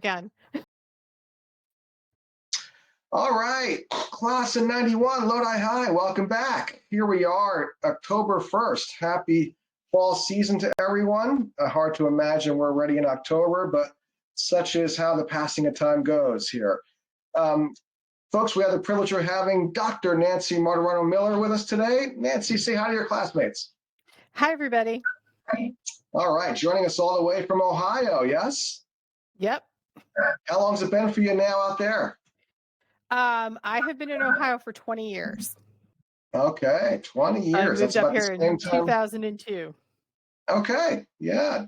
again. All right, class of 91, Lodi High, welcome back. Here we are, October 1st. Happy fall season to everyone. Hard to imagine we're already in October, but such is how the passing of time goes here. Folks, we have the privilege of having Dr. Nancy Martorano Miller with us today. Nancy, say hi to your classmates. Hi, everybody. All right, joining us all the way from Ohio, yes? Yep. How long's it been for you now out there? I have been in Ohio for 20 years. Okay, 20 years. I moved That's up about the here same in time. 2002. Okay, yeah,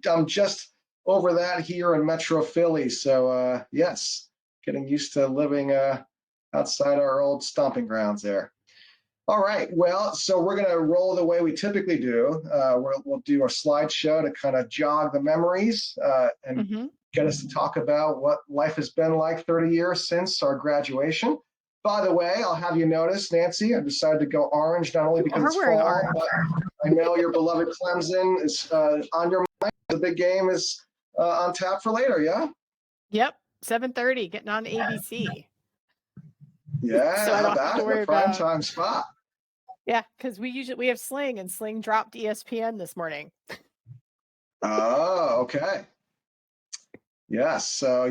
I'm just over that here in Metro Philly. So yes, getting used to living outside our old stomping grounds there. All right, well, so we're going to roll the way we typically do. We'll do a slideshow to kind of jog the memories and get us to talk about what life has been like 30 years since our graduation. By the way, I'll have you notice, Nancy, I decided to go orange, not only because it's fall, orange. but I know your beloved Clemson is on your mind. The big game is on tap for later, yeah? Yep, 7:30, getting on ABC. Yeah, so I how don't have about to it? worry The prime about. time spot. Yeah, because we have Sling, and Sling dropped ESPN this morning. Oh, okay. Yes, so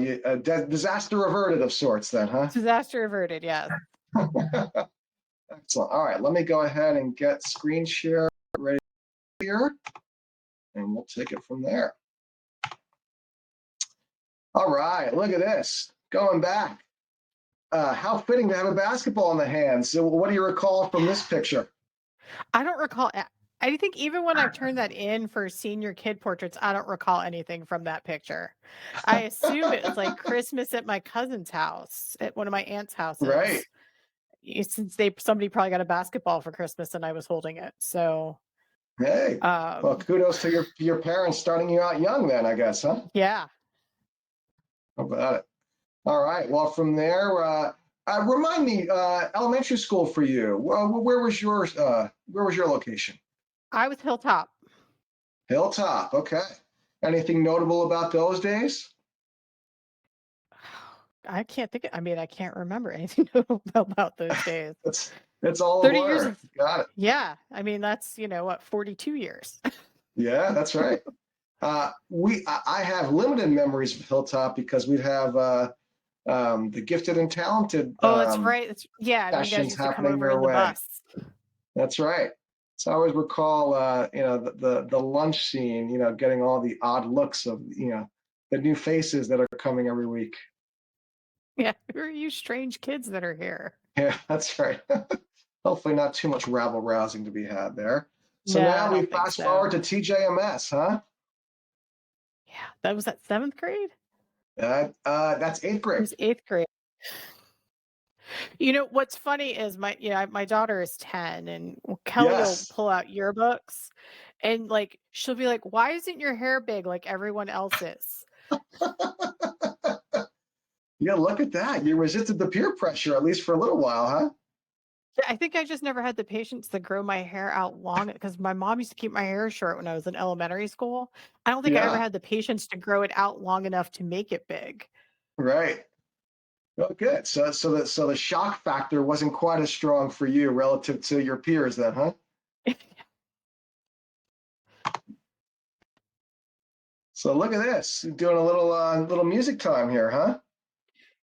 disaster averted of sorts then, huh? Disaster averted, yes. Excellent. All right, let me go ahead and get screen share ready here, and we'll take it from there. All right, look at this. Going back. How fitting to have a basketball in the hands. So what do you recall from this picture? I don't recall. I think even when I've turned that in for senior kid portraits, I don't recall anything from that picture. I assume it was like Christmas at my cousin's house, at one of my aunt's Right. houses. Since somebody probably got a basketball for Christmas and I was holding it. So Hey, well, kudos to your parents starting you out young then, I guess, huh? yeah. How about it? All right. Well, from there, remind me, elementary school for you. Where was yours? Where was your location? I was Hilltop. Hilltop. Okay. Anything notable about those days? I can't think. I can't remember anything about those days. It's all 30 a blur. years. Got it. Yeah. That's, 42 years. Yeah, that's right. I have limited memories of Hilltop because we have the gifted and talented Oh, that's right. You guys sessions used to come happening over your in the way. bus. That's right. So I always recall, the lunch scene, getting all the odd looks of, the new faces that are coming every week. Yeah, who are you strange kids that are here? Yeah, that's right. Hopefully not too much rabble rousing to be had there. So No, now I we don't think fast so. forward to TJMS, huh? Yeah, that was that 7th grade? That's 8th It grade. was 8th grade. What's funny is my daughter is 10, and Kelly will Yes. pull out yearbooks, and, she'll be like, "Why isn't your hair big like everyone else's?" Yeah, look at that. You resisted the peer pressure, at least for a little while, huh? I think I just never had the patience to grow my hair out long because my mom used to keep my hair short when I was in elementary school. I don't think I ever Yeah, had the patience to grow it out long enough to make it big. right. Oh, good. So the shock factor wasn't quite as strong for you relative to your peers then, huh? So look at this, doing a little music time here, huh?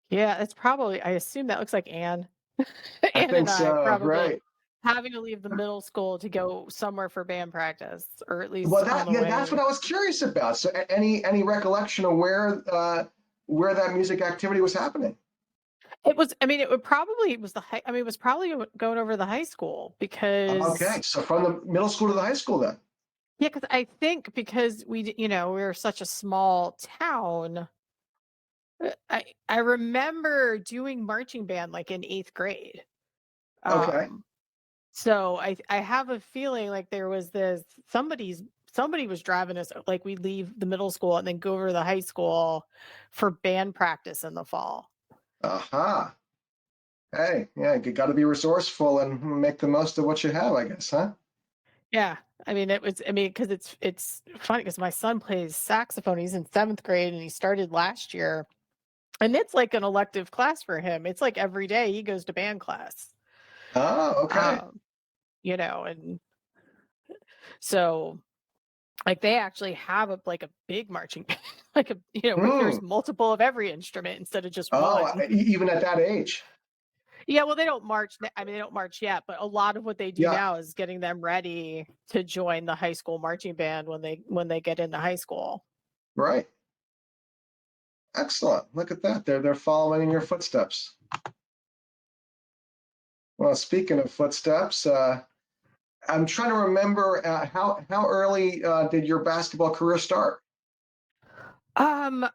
Yeah, it's probably I assume that looks like Anne. I Anne think and I so, probably right. having to leave the middle school to go somewhere for band practice, or at Well, least on the that's what way. I was curious about. So any recollection of where that music activity was happening? It was it was the high it was probably going over the high school Okay, because so from the middle school to the high school then. yeah, because I think because we were such a small town. I remember doing marching band, like, in 8th grade. Okay. Um, so I have a feeling like there was this somebody was driving us, like, we'd leave the middle school and then go over to the high school for band practice in the fall. Aha. Hey, yeah, you got to be resourceful and make the most of what you have, I guess, huh? Yeah. I mean, because it's funny because my son plays saxophone, he's in 7th grade, and he started last year, and it's like an elective class for him. It's like every day he goes to band class. Oh, okay. Um, and so, like, they actually have a big marching band, where Hmm. there's multiple of every instrument instead of just Oh, one. even at that age. Yeah, well, they don't march n I mean, they don't march yet, but a lot of what they do Yeah, now is getting them ready to join the high school marching band when they get into high school. right. Excellent. Look at that. They're following in your footsteps. Well, speaking of footsteps, I'm trying to remember how early did your basketball career start? Um,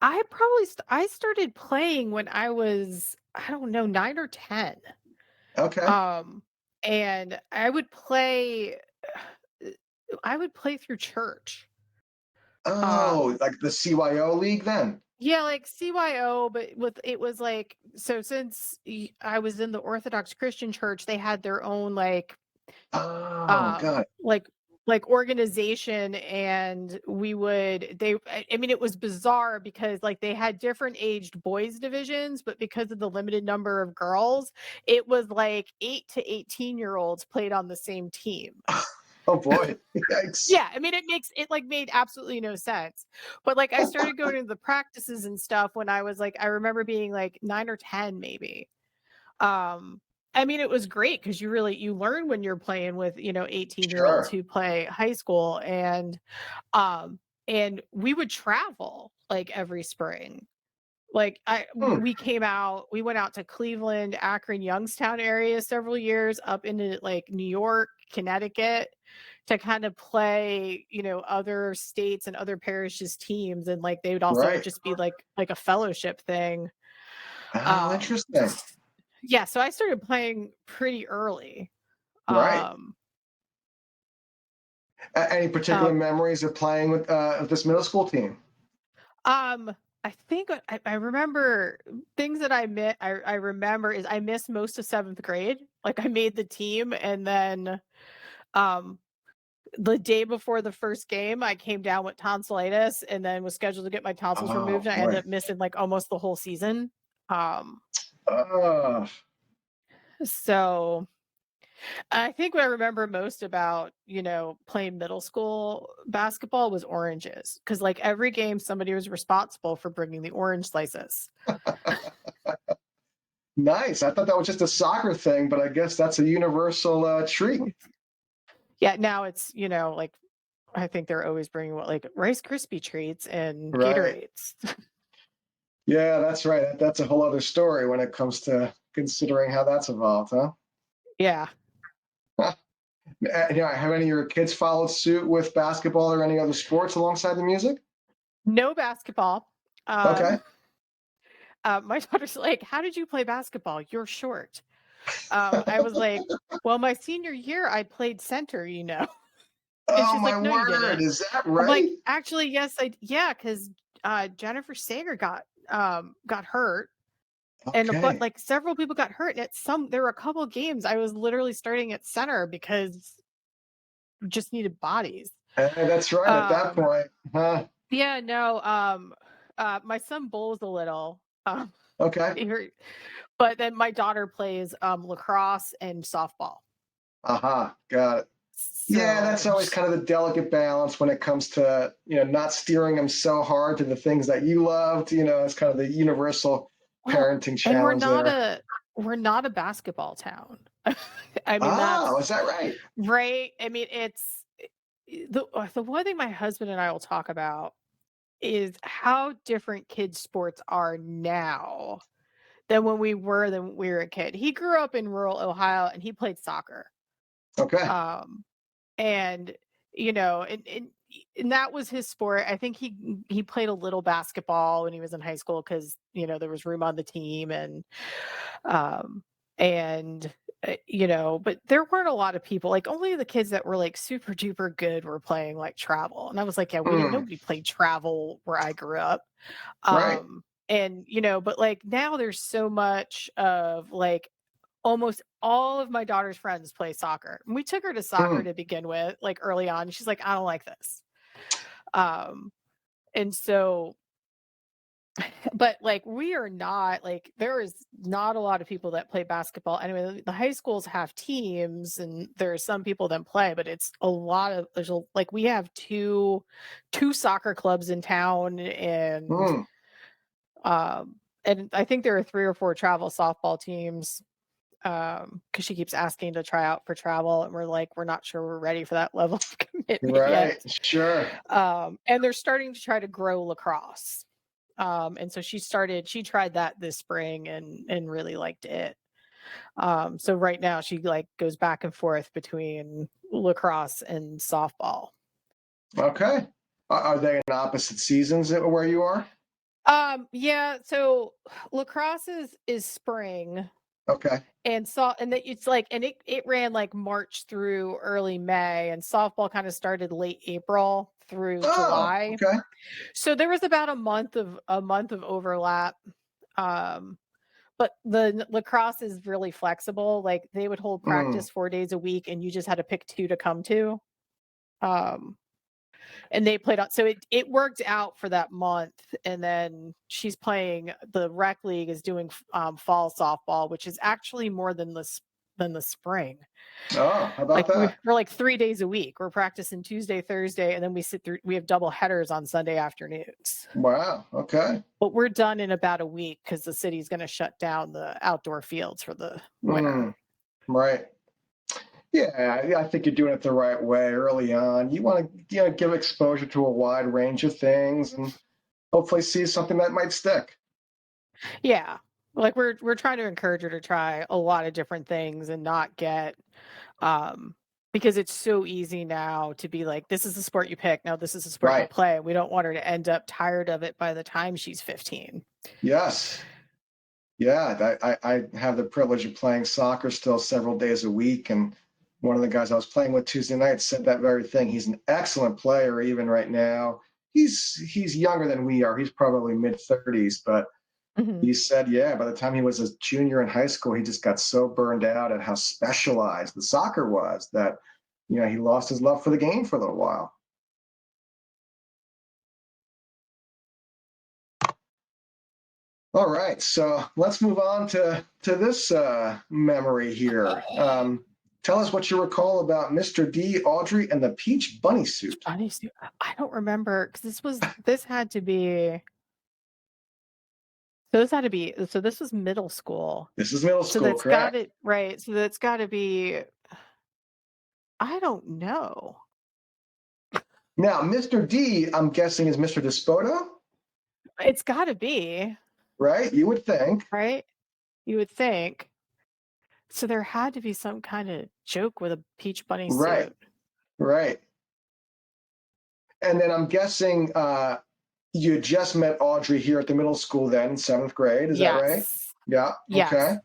I probably I started playing when I was, I don't know, 9 or 10. Okay. Um, and I would play through church. Oh, Um, like the CYO league then? yeah, like CYO, but with it was like, so since I was in the Orthodox Christian church, they had their own Oh, um got it. like organization, and I mean, it was bizarre because like they had different aged boys divisions, but because of the limited number of girls, it was like 8 to 18-year-olds played on the same team. Oh boy. Yikes. Yeah, I mean, like made absolutely no sense. But like I started going to the practices and stuff when I was like, I remember being like 9 or 10 maybe. Um, I mean, it was great because you learn when you're playing with, 18-year-olds Sure. who play high school, um and we would travel like every spring. Like Hmm, we went out to Cleveland, Akron, Youngstown area several years, up into like New York, Connecticut, to kind of play, other states and other parishes teams, and like they would also right. just be like a fellowship thing. Oh, Um interesting. yeah, so I started playing pretty early. Right. Um, Any particular uh, memories of playing with this middle school team? I think I remember things that I remember is I missed most of 7th grade. Like I made the team, and then um the day before the first game I came down with tonsillitis and then was scheduled to get my tonsils removed, Oh and I ended boy. up missing like almost the whole season. Um Oh, so I think what I remember most about, playing middle school basketball was oranges, because like every game somebody was responsible for bringing the orange slices. nice. I thought that was just a soccer thing, but I guess that's a universal treat. Yeah, now it's, like I think they're always bringing what, like Rice Krispie treats and Right. Gatorades. Yeah, that's right. That's a whole other story when it comes to considering how that's evolved, huh? Yeah. Yeah, have any of your kids followed suit with basketball or any other sports alongside the music? No basketball. Okay. Um, my daughter's like, "How did you play basketball? You're short." I was like, "Well, my senior year, I played center, you know." And Oh she's my like, "No, you word, didn't." is that I'm like, right? "Actually, yes, yeah, because Jennifer Sager got hurt, and but, Okay. like, several people got hurt, and there were a couple of games I was literally starting at center because we just needed bodies." That's right at that Um, point. Huh. yeah, no, my son bowls a little, Okay. he hurt, but then my daughter plays, lacrosse and softball. Aha. Got it. Yeah, that's So always kind of the delicate balance when it comes to, not steering them so hard to the things that you loved. It's kind of the universal well, parenting and challenge there. we're not a basketball town. I mean, Oh, that's is that right? right. I mean, the one thing my husband and I will talk about is how different kids' sports are now than when we were a kid. He grew up in rural Ohio and he played soccer. Okay. Um, and you know, and that was his sport. I think he played a little basketball when he was in high school because there was room on the team, um and but there weren't a lot of people, like only the kids that were like super duper good were playing like travel, and I was like, yeah, we didn't Mm, nobody played travel where I grew up. right. And but like now there's so much of like almost all of my daughter's friends play soccer. And we took her to soccer Mm, to begin with, like, early on. She's like, "I don't like this." Um, and so but, like, we are not like, there is not a lot of people that play basketball. Anyway, the high schools have teams, and there are some people that play, but it's a lot of there's a like, we have 2 soccer clubs in town, mm, and I think there are 3 or 4 travel softball teams, because she keeps asking to try out for travel, and we're like, "We're not sure we're ready for that level of commitment yet." right. Sure. And they're starting to try to grow lacrosse. And so she tried that this spring and really liked it. So right now she like goes back and forth between lacrosse and softball. Okay. Are they in opposite seasons where you are? Yeah, so lacrosse is spring Okay. it's like and it ran like March through early May, and softball kind of started late April through Oh, July. okay. So there was about a month of overlap. Um But the lacrosse is really flexible, like, they would hold Mm. practice 4 days a week, and you just had to pick 2 to come to, um, and they played on so it worked out for that month, and then she's playing the rec league is doing fall softball, which is actually more than the spring. Oh, how about Like, that? we're, like, 3 days a week. We're practicing Tuesday, Thursday, and then we have double headers on Sunday afternoons. Wow. Okay. But we're done in about a week because the city's gonna shut down the outdoor fields for the winter. Mm. Right. Yeah, I think you're doing it the right way early on. You want to, give exposure to a wide range of things and hopefully see something that might stick. Yeah. Like, we're trying to encourage her to try a lot of different things and not get, um because it's so easy now to be like, "This is the sport you pick, now this is the sport you Right. play." We don't want her to end up tired of it by the time she's 15. Yes. Yeah. I have the privilege of playing soccer still several days a week. And one of the guys I was playing with Tuesday night said that very thing. He's an excellent player, even right now. He's younger than we are. He's probably mid 30s, but Mhm. he said, yeah, by the time he was a junior in high school, he just got so burned out at how specialized the soccer was that, he lost his love for the game for a little while. All right, so let's move on to this memory here. Tell us what you recall about Mr. D, Audrey, and the peach bunny suit. Funny sto I don't remember because this had to be so this was middle school. This is middle So school, that's got correct? it right, so that's gotta be I don't know. Now, Mr. D, I'm guessing is Mr. Despoto, It's gotta be, right? You would think, right? You would think. So there had to be some kinda joke with a peach bunny right? suit. Right. And then I'm guessing you just met Audrey here at the middle school then in seventh grade. Is that right? Yes. Yeah. Okay. Yes.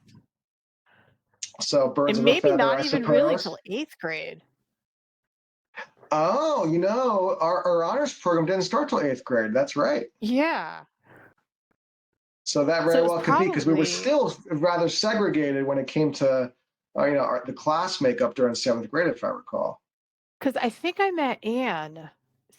So birds And of a maybe feather, not I even really suppose. till 8th grade. Oh, our honors program didn't start till eighth grade. That's right. Yeah. So that So very it was well could be because we were probably still rather segregated when it came to, the class makeup during seventh grade, if I recall. because I think I met Anne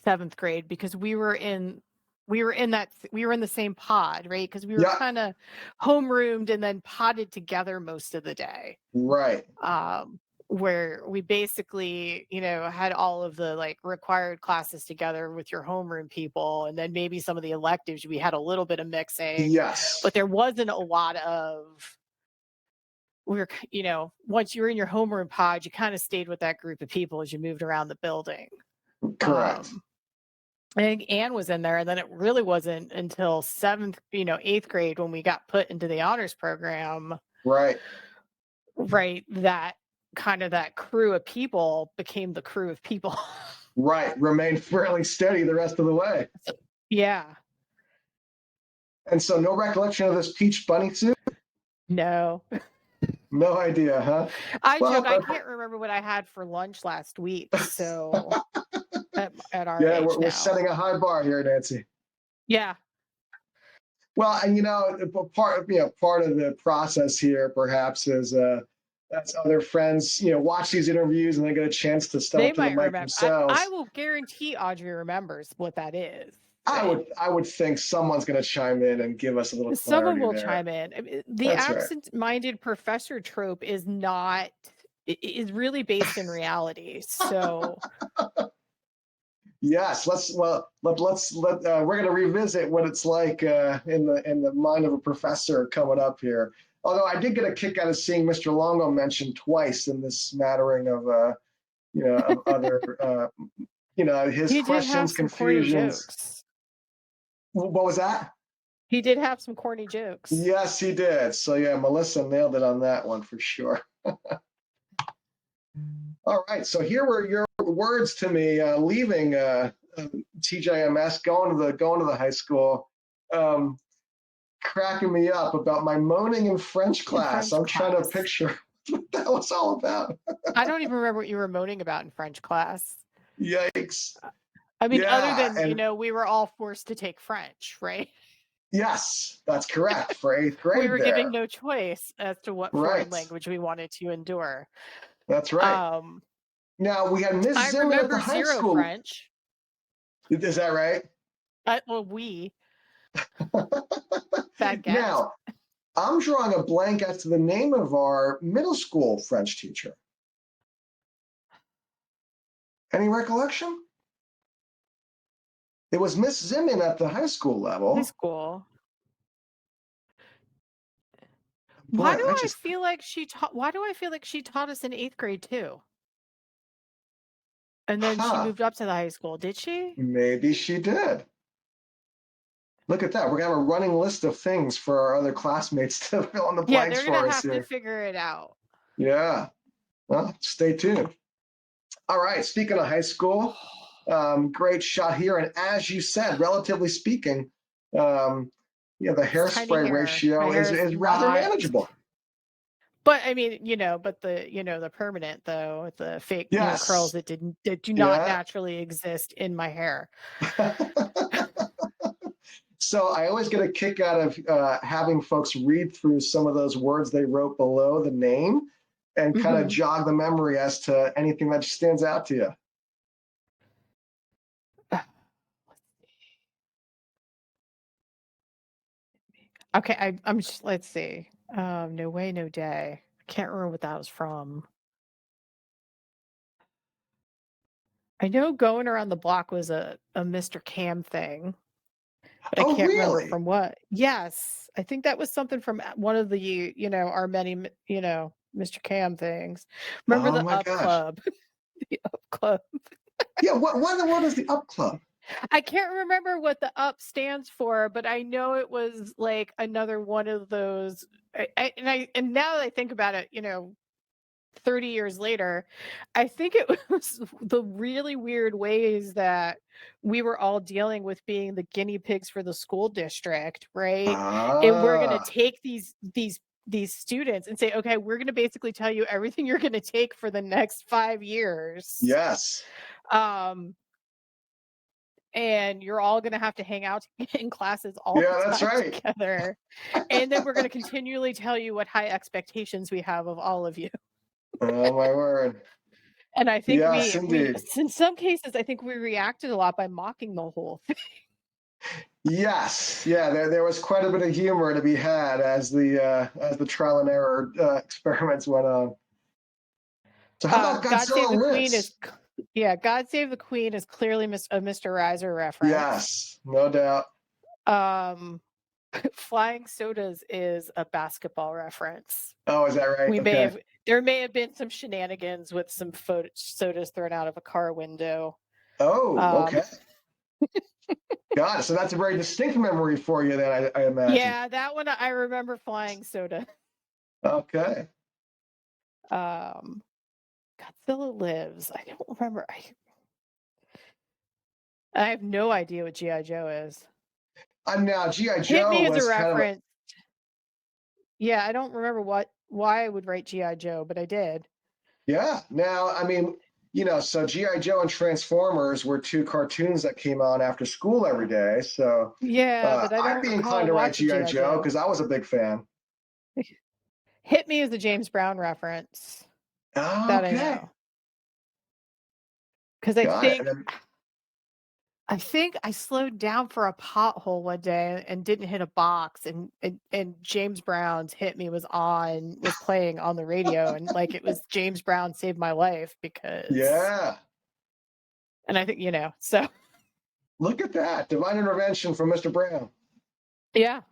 7th grade because we were in the same pod, right? Because we were Yeah. kinda homeroomed and then podded together most of the day. Right. um, where we basically, had all of the like required classes together with your homeroom people, and then maybe some of the electives we had a little bit of mixing, but Yes. there wasn't a lot of once you were in your homeroom pod, you kind of stayed with that group of people as you moved around the building. Correct. Um, I think Anne was in there, and then it really wasn't until 8th grade when we got put into the honors program, Right. right? That crew of people became the crew of people. Right. Remained fairly steady the rest of the way. Yeah. And so no recollection of this peach bunny suit? No. No idea, huh? I Well, joke, I can't remember what I had for lunch last week, so at our yeah, age we're now. setting a high bar here, Nancy. Yeah. Well, and part of the process here perhaps is as other friends, watch these interviews and they get a chance to step They up to the might mic remember. I themselves. will guarantee Audrey remembers what that is, I right? would I would think someone's going to chime in and give us a little Someone clarity will there. chime in. I mean, the That's right. absent-minded professor trope is not is really based in reality. So Yes, we're going to revisit what it's like in the mind of a professor coming up here. Although I did get a kick out of seeing Mr. Longo mentioned twice in this smattering of of other his he did have questions, some corny confusions. jokes. What was that? He did have some corny jokes. Yes, he did. So yeah, Melissa nailed it on that one for sure. All right, so here were your words to me leaving TJMS, going to the high school, um, cracking me up about my moaning in French In class. French I'm trying to class. picture what that was all about. I don't even remember what you were moaning about in French class. Yikes! I mean, other Yeah, than, and we were all forced to take French, right? yes, that's correct for eighth We grade were given there. no choice as to what foreign Right, language we wanted to endure. that's right. Um, Now we had Miss I Zimmer at the remember high zero school. French. Is that right? Well, we baguette. Now, I'm drawing a blank as to the name of our middle school French teacher. Any recollection? It was Miss Zimmon at the high school High level. school. Boy, I just, Why do I feel like she taught us in 8th grade too? And then she huh, moved up to the high school, did she? maybe she did. Look at that. We're going to have a running list of things for our other classmates to fill in the Yeah, blanks they're gonna for us have to here. figure it out. Yeah. Well, stay tuned. All right. Speaking of high school, great shot here. And as you said, relatively speaking, um, the It's tiny hairspray hair. My ratio is, hair is is rather not. manageable. But I mean, but the permanent though, the fake, curls Yes. that do not Yeah. naturally exist in my hair. So I always get a kick out of having folks read through some of those words they wrote below the name and kind of Mhm. jog the memory as to anything that stands out to you. Okay, I'm just let's see. No way, no day. I can't remember what that was from. I know going around the block was a Mr. Cam thing, but I Oh, can't remember really? from what. Yes, I think that was something from one of the, our many, Mr. Cam things. Remember Oh the my Up gosh. Club? The Up Club. Yeah. What in the world is the Up Club? I can't remember what the up stands for, but I know it was like another one of those. And now that I think about it, 30 years later, I think it was the really weird ways that we were all dealing with being the guinea pigs for the school district, right? And we're going to Ah, take these students and say, okay, we're going to basically tell you everything you're going to take for the next 5 years. yes. Um, and you're all going to have to hang out in classes all the Yeah, that's time right. together. And then we're going to continually tell you what high expectations we have of all of you. Oh my word. And I think Yes, we indeed. in some cases, I think we reacted a lot by mocking the whole thing. Yes, yeah. There was quite a bit of humor to be had as the trial and error experiments went on. So how about God Save Godzilla the Queen is Lives? yeah, God Save the Queen is clearly a Mr. Reiser reference. Yes, no doubt. Um, Flying Sodas is a basketball reference. Oh, is that right? We may Okay. have There may have been some shenanigans with some sodas thrown out of a car window. Oh, Um, okay. Got it. So that's a very distinct memory for you, then I imagine. yeah, that one I remember Flying Soda. Okay. Um, Godzilla Lives. I don't remember. I have no idea what GI Joe is. Now GI Hit Joe me as a was kind of reference. Yeah, I don't remember why I would write GI Joe, but I did. yeah. Now I mean, so GI Joe and Transformers were two cartoons that came on after school every day. So Yeah, but I I'd don't be inclined recall to write watching GI GI Joe Joe. because I was a big fan. Hit Me is a James Brown reference that I Okay, know, because I got it. think I think I slowed down for a pothole one day and didn't hit a box, and James Brown's "Hit Me" was playing on the radio, and, like, it was James Brown saved my life because Yeah, and I think, so look at that divine intervention from Mr. Brown. yeah.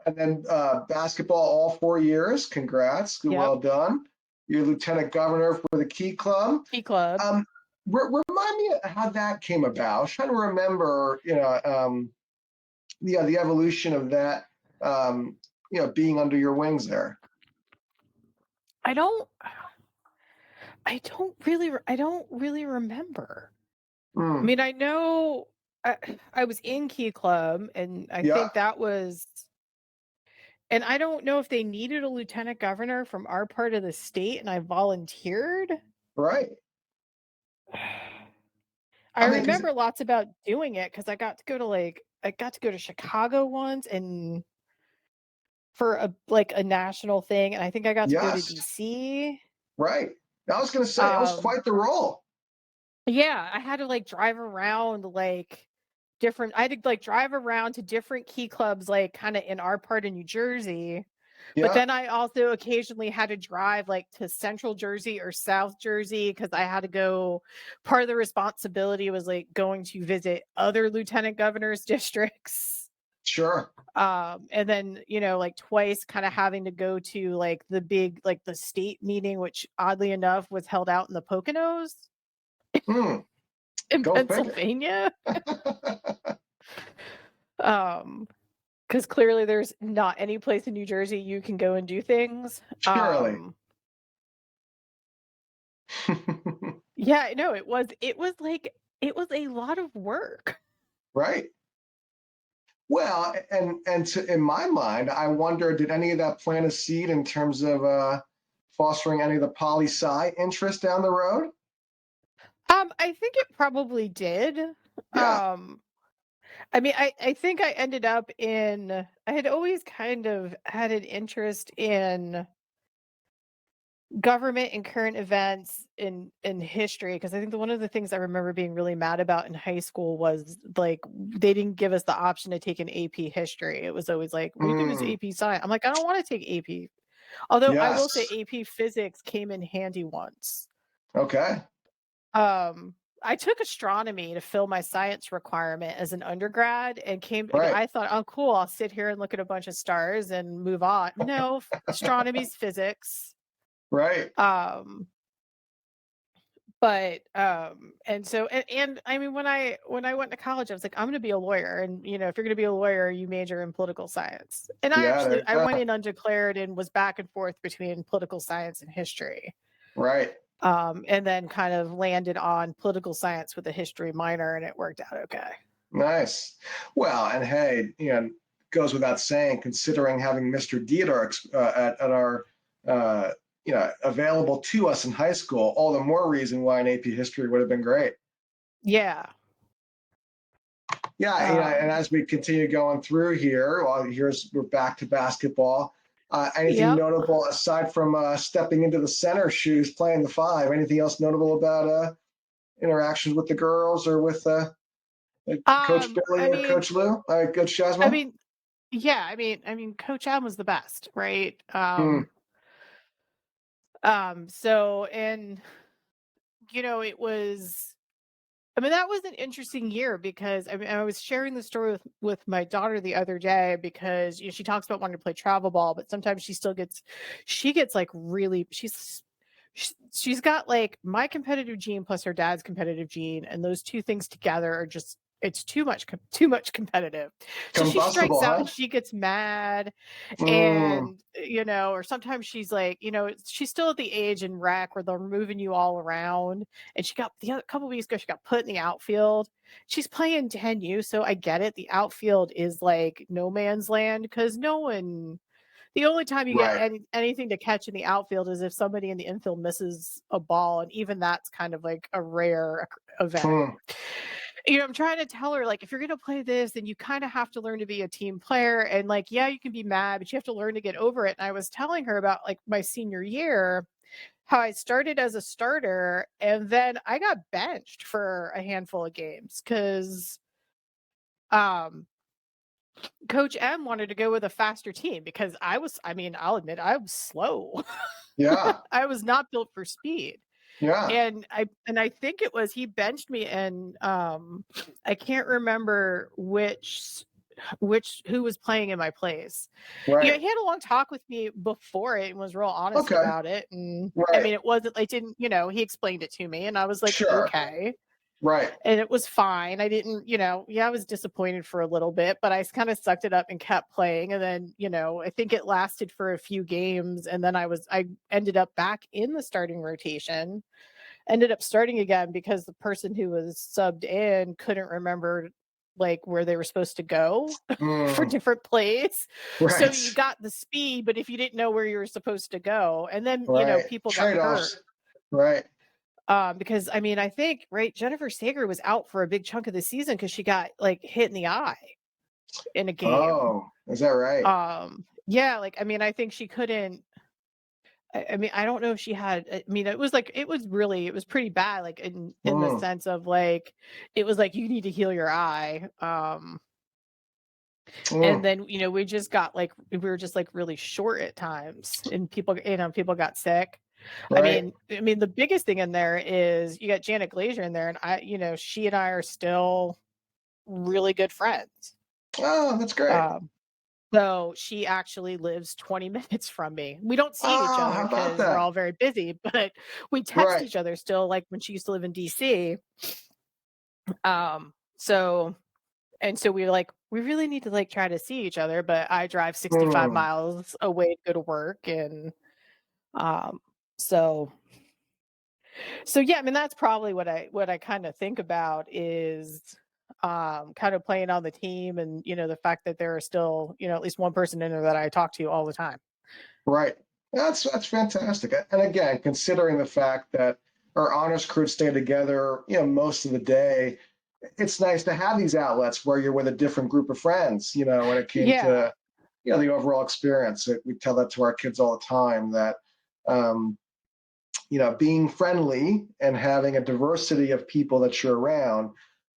And then basketball all 4 years. Congrats, Yep. well done. You're lieutenant governor for the Key Club. Key Club. Um, remind me how that came about. I was trying to remember, the evolution of that, being under your wings there. I don't I don't really remember. I Mm, mean, I know I I was in Key Club, and I yeah, think that was and I don't know if they needed a lieutenant governor from our part of the state, and I volunteered. right. I I mean, because remember lots about doing it because I got to go to Chicago once and for a national thing, and I think I got to go to yes, DC. right. I was going to say that was Um, quite the role. yeah, I had to, like, drive around, like, different I had to, like, drive around to different key clubs, like, kinda in our part of New Jersey, but Yeah, then I also occasionally had to drive, like, to Central Jersey or South Jersey because I had to go part of the responsibility was, like, going to visit other lieutenant governors' districts, sure. and then, like, twice kinda having to go to, like, the state meeting, which oddly enough was held out in the Poconos Mm, in go figure. Pennsylvania. Um, because clearly there's not any place in New Jersey you can go and do things. Surely. Yeah, no, it was a lot of work. Right. Well, in my mind, I wonder, did any of that plant a seed in terms of fostering any of the poli sci interest down the road? I think it probably did. Yeah. Um, I mean, I think I ended up in I had always kind of had an interest in government and current events in history because I think one of the things I remember being really mad about in high school was like they didn't give us the option to take an AP history. It was always like, well, you can use Mm, AP science. I'm like, I don't want to take AP. Although I will say yes. AP physics came in handy once. Okay. Um, I took astronomy to fill my science requirement as an undergrad and Right. I thought, oh cool, I'll sit here and look at a bunch of stars and move on. No, astronomy's physics. Right. Um, But, and so and I mean, when I went to college, I was like, "I'm gonna be a lawyer," and, if you're gonna be a lawyer, you major in political science. And Yeah. There you I went go. in undeclared and was back and forth between political science and history, Right. and then kind of landed on political science with a history minor, and it worked out okay. Nice. Well, and hey, goes without saying, considering having Mr. D at our, available to us in high school, all the more reason why an AP history would have been great. Yeah, Yeah, and um, as we continue going through here, well, we're back to basketball. Anything yep. notable aside from stepping into the center shoes, playing the five? Anything else notable about interactions with the girls or with Coach Billy I or mean Coach Lou, Coach I Jasmine? mean, yeah, Coach Adam was the best, right? Hmm. So and, it was I mean, that was an interesting year because I mean, I was sharing the story with my daughter the other day because she talks about wanting to play travel ball, but sometimes she gets like really she's got like my competitive gene plus her dad's competitive gene, and those two things together are just it's too much competitive. So she strikes Combustible, out huh? and she gets mad Mm, and or sometimes she's like, she's still at the age in rec where they're moving you all around and she got the other couple weeks ago, she got put in the outfield. She's playing 10U, so I get it. The outfield is like no man's land because the only time you get right. anything to catch in the outfield is if somebody in the infield misses a ball, and even that's kind of like a rare event. Hmm. I'm trying to tell her, like, if you're gonna play this, then you kinda have to learn to be a team player, and, like, yeah, you can be mad, but you have to learn to get over it, and I was telling her about, like, my senior year, how I started as a starter, and then I got benched for a handful of games because um, Coach M wanted to go with a faster team because I'll admit I was slow. Yeah, I was not built for speed. yeah, And I think it was he benched me and, I can't remember which who was playing in my place. right. He had a long talk with me before it and was real honest Okay, about it, and, I right. mean, it wasn't like didn't he explained it to me, and I was like, Sure, "Okay." right. And it was fine. I didn't, yeah, I was disappointed for a little bit, but I kind of sucked it up and kept playing. And then, I think it lasted for a few games. And then I ended up back in the starting rotation, ended up starting again because the person who was subbed in couldn't remember like where they were supposed to go for Mm, different plays. So you right, got the speed, but if you didn't know where you were supposed to go, and then, right. people got hurt. Trade-offs. Right. Because I mean, I think, right, Jennifer Sager was out for a big chunk of the season because she got like hit in the eye in a game. Oh, is that right? Yeah, like I mean, I think she couldn't. I mean, I don't know if she had. I mean, it was pretty bad, like in the Mm, sense of like it was like you need to heal your eye. And mm, then we just got like we were just like really short at times, and people got sick. right. I mean, the biggest thing in there is you got Janet Glazer in there, and she and I are still really good friends. Oh, that's great. Um, so she actually lives 20 minutes from me. We don't see each Oh, other how about because we're that? all very busy, but we text Right. each other still, like when she used to live in DC. So and so we really need to like try to see each other, but I drive 65 Mm, miles away to go to work, and um, so yeah, I mean, that's probably what I kinda think about is, kind of playing on the team and, the fact that there are still, at least one person in there that I talk to all the time. right. That's fantastic. And again, considering the fact that our honors crew stay together, most of the day, it's nice to have these outlets where you're with a different group of friends, when it came Yeah. to, the overall experience. We tell that to our kids all the time that, um, being friendly and having a diversity of people that you're around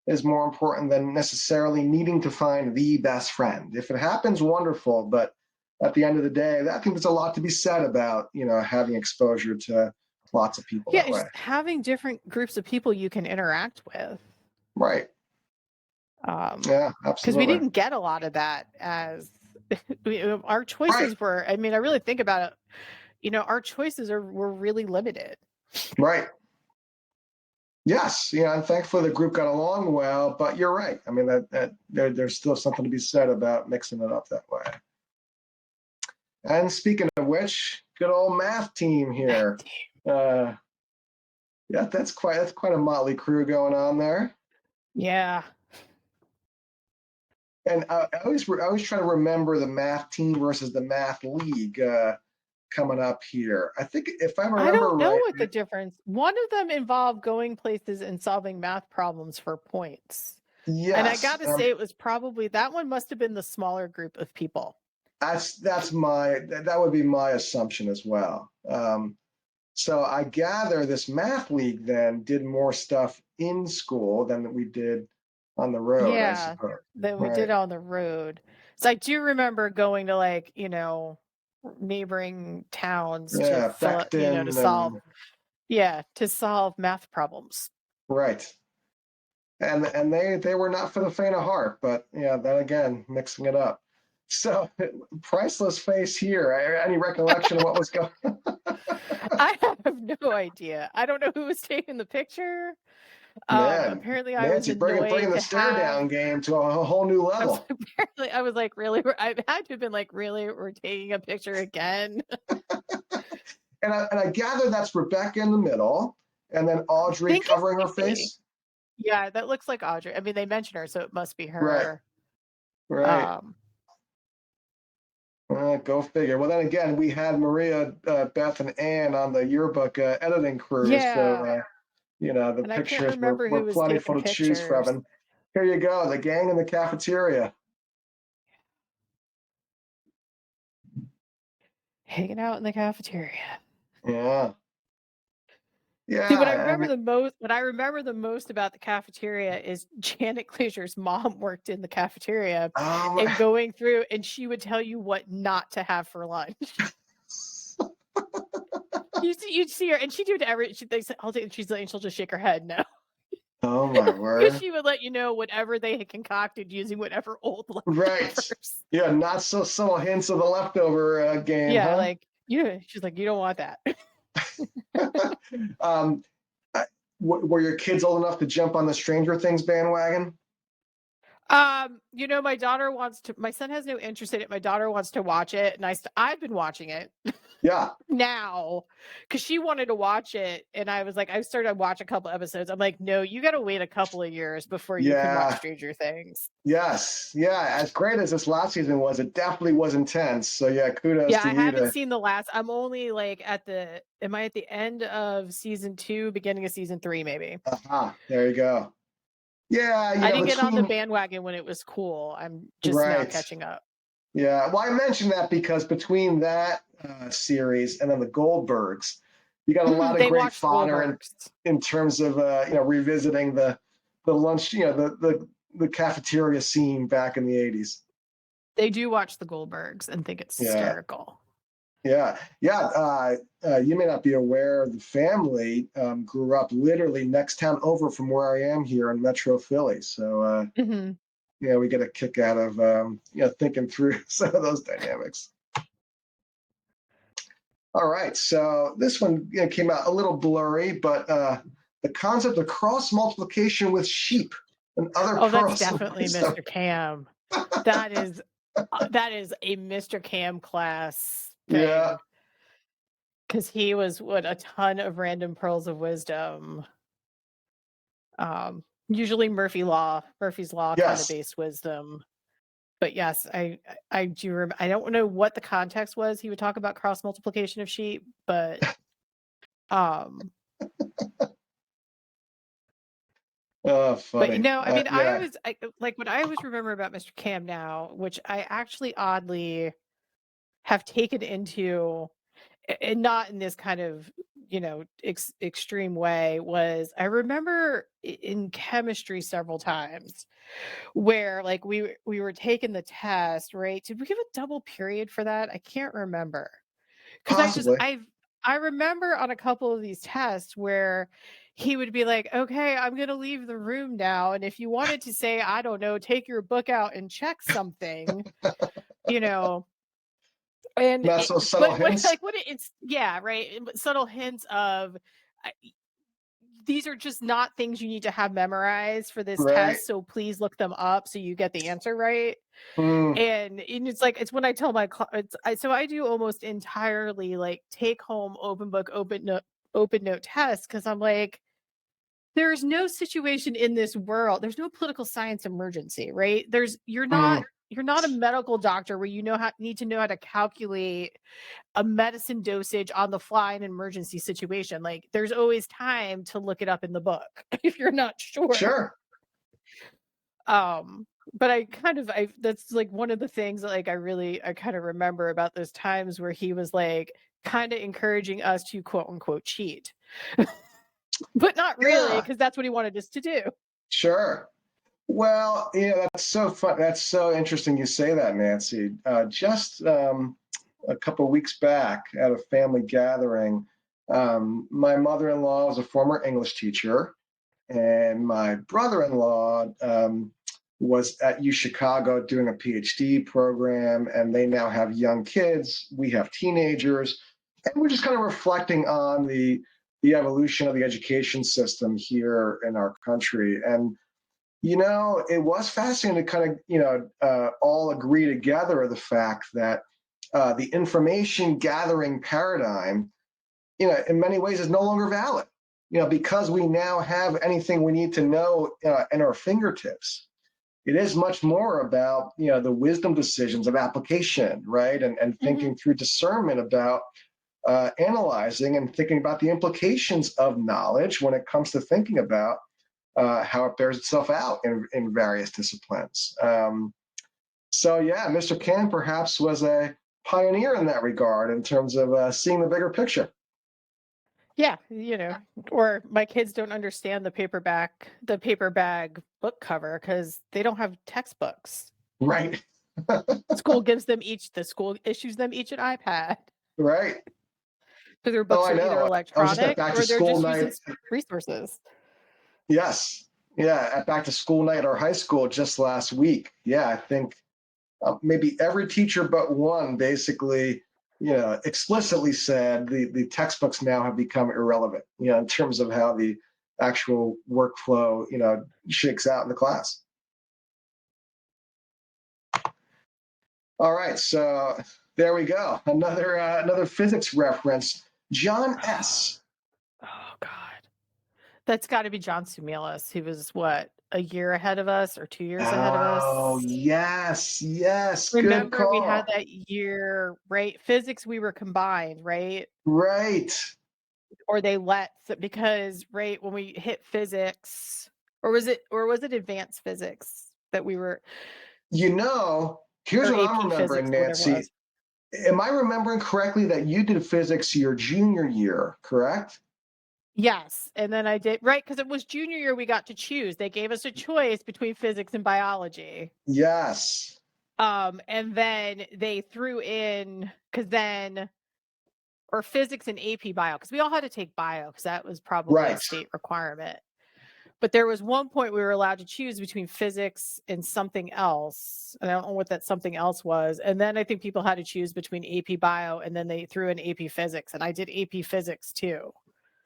is more important than necessarily needing to find the best friend. If it happens, wonderful. But at the end of the day, I think there's a lot to be said about, having exposure to lots of people Yeah, that it's way. just having different groups of people you can interact with, Right. um, Yeah, because we absolutely. didn't get a lot of that as our Right. choices were I mean, I really think about it, our choices were really limited. Right. Yes. And thankfully the group got along well, but you're right. I mean, there's still something to be said about mixing it up that way. And speaking of which, good old math team here. Uh, yeah, that's quite a motley crew going on there. Yeah. And I always try to remember the math team versus the math league coming up here. I think if I I remember don't know right, what the difference one of them involved going places and solving math problems for points. And I yes, gotta say it was probably that one must have been the smaller group of people. that would be my assumption as well. So I gather this math league then did more stuff in school than we did on the road, I Yeah, suppose. that we Right. did on the road. So I do remember going to, like, neighboring towns to Yeah, fill out to Becton solve and to solve math problems. right. And they were not for the faint of heart, but yeah, then again, mixing it up. So priceless face here. Any recollection of what was going? I have no idea. I don't know who was taking the picture. Man, Apparently I was Nancy bringing annoyed the to stare have down game to a whole new I was level. apparently I was like, "Really? I had to have been like, "Really? We're taking a picture again?" And I gather that's Rebecca in the middle, and then I Audrey think it covering her might be. face. Yeah, that looks like Audrey. I mean, they mention her, so it must be Right, her. right. Um, Go figure. Well, then again, we had Maria, Beth, and Ann on the yearbook editing crew, so yeah. The And I can't pictures remember were who was plentiful taking to choose from. pictures. And here you go, the gang in the cafeteria. Hanging out in the cafeteria. Yeah. See, Yeah. I mean, what I remember the most about the cafeteria is Janet Glazer's mom worked in the cafeteria um, and going through and she would tell you what not to have for lunch. You'd see her and she'd do it to they said, "I'll take," she's like, and she'll just shake her head, "No." oh my Because word. she would let you know whatever they had concocted using whatever old Right. leftovers. Yeah, not so subtle hints of the leftover game, Yeah, huh? like, she's like, "You don't want that." um, were your kids old enough to jump on the Stranger Things bandwagon? My son has no interest in it, my daughter wants to watch it, and I've been watching it Yeah. now because she wanted to watch it, and I was like I started to watch a couple episodes, I'm like, "No, you gotta wait a couple of years before you can watch Yeah. Stranger Things." Yes. Yeah. As great as this last season was, it definitely was intense. So yeah, kudos Yeah, to I you haven't to. seen the last I'm only, like, am I at the end of season 2, beginning of season 3, maybe? Aha, there you go. Yeah, I didn't get on the between bandwagon when it was cool, I'm just now right. catching up. Yeah, well, I mentioned that because between that series and then the Goldbergs, you got a lot of They great watched the fodder Goldbergs. in terms of revisiting the lunch, the cafeteria scene back in the 80s. They do watch the Goldbergs and think it's Yeah, hysterical. yeah, yeah. You may not be aware, the family grew up literally next town over from where I am here in Metro Philly. So Mhm. we get a kick out of thinking through some of those dynamics. All right, so this one came out a little blurry, but the concept of cross multiplication with sheep and other Oh, that's pearls of definitely wisdom. Mr. Cam. That is a Mr. Cam class Yeah. thing because he was what a ton of random pearls of wisdom. Usually Murphy's Law kind of Yes. based wisdom. But yes, I do I don't know what the context was. He would talk about cross multiplication of sheep, um Oh, but, funny. I mean, Yeah. like, what I always remember about Mr. Cam now, which I actually oddly have taken into and not in this kind of, extreme way, was I remember in chemistry several times where, like, we were taking the test, right? Did we give a double period for that? I can't remember. 'Cause Possibly. I remember on a couple of these tests where he would be like, "Okay, I'm gonna leave the room now, and if you wanted to say, I don't know, take your book out and check something," you know, and Not it so subtle but what hints. like, what it's yeah, right, but subtle hints of, I these are just not things you need to have memorized for this Right. test, so please look them up so you get the answer right. Mm, And it's like it's when I tell my so I do almost entirely like take home open book, open note tests because I'm like, there's no situation in this world. There's no political science emergency, right? mm, You're not a medical doctor where need to know how to calculate a medicine dosage on the fly in an emergency situation. Like there's always time to look it up in the book if you're not sure. sure. But I that's like one of the things that, like I kind of remember about those times where he was like kind of encouraging us to quote unquote cheat. But not really, Yeah. because that's what he wanted us to do. Sure. Well, yeah, that's so fun. That's so interesting you say that, Nancy. Just a couple of weeks back at a family gathering, my mother-in-law was a former English teacher, and my brother-in-law was at U Chicago doing a PhD program, and they now have young kids. We have teenagers, and we're just kind of reflecting on the evolution of the education system here in our country. And it was fascinating to kind of, all agree together of the fact that the information gathering paradigm, in many ways is no longer valid, because we now have anything we need to know in our fingertips. It is much more about, the wisdom decisions of application, right? And Mhm. thinking through discernment about analyzing and thinking about the implications of knowledge when it comes to thinking about how it bears itself out in various disciplines. So yeah, Mr. Can perhaps was a pioneer in that regard in terms of seeing the bigger picture. Yeah, or my kids don't understand the paper bag book cover because they don't have textbooks. Right, The school issues them each an iPad. right. So their Oh, books I are either know. I was just at electronic back to or they're school just using night. resources. Yes, yeah, at back to school night at our high school just last week. Yeah, I think maybe every teacher but one basically, explicitly said the textbooks now have become irrelevant, in terms of how the actual workflow, shakes out in the class. All right, so there we go. Another physics reference. John S. Oh god. That's gotta be John Sumillis. He was what, a year ahead of us or 2 years ahead of Oh us? yes, yes, good Remember we had call. that year, right? Physics, we were combined, right? Right. Or they let because, right, when we hit physics or was it advanced physics that we were Here's or what I'm AP physics remembering, or whatever it Nancy. was. Am I remembering correctly that you did physics your junior year, correct? Yes, and then I did right because it was junior year we got to choose. They gave us a choice between physics and biology. Yes. And then they threw in because then or physics and AP bio because we all had to take bio because that was probably a Right. state requirement. But there was one point we were allowed to choose between physics and something else. And I don't know what that something else was. And then I think people had to choose between AP bio and then they threw in AP physics. And I did AP physics too.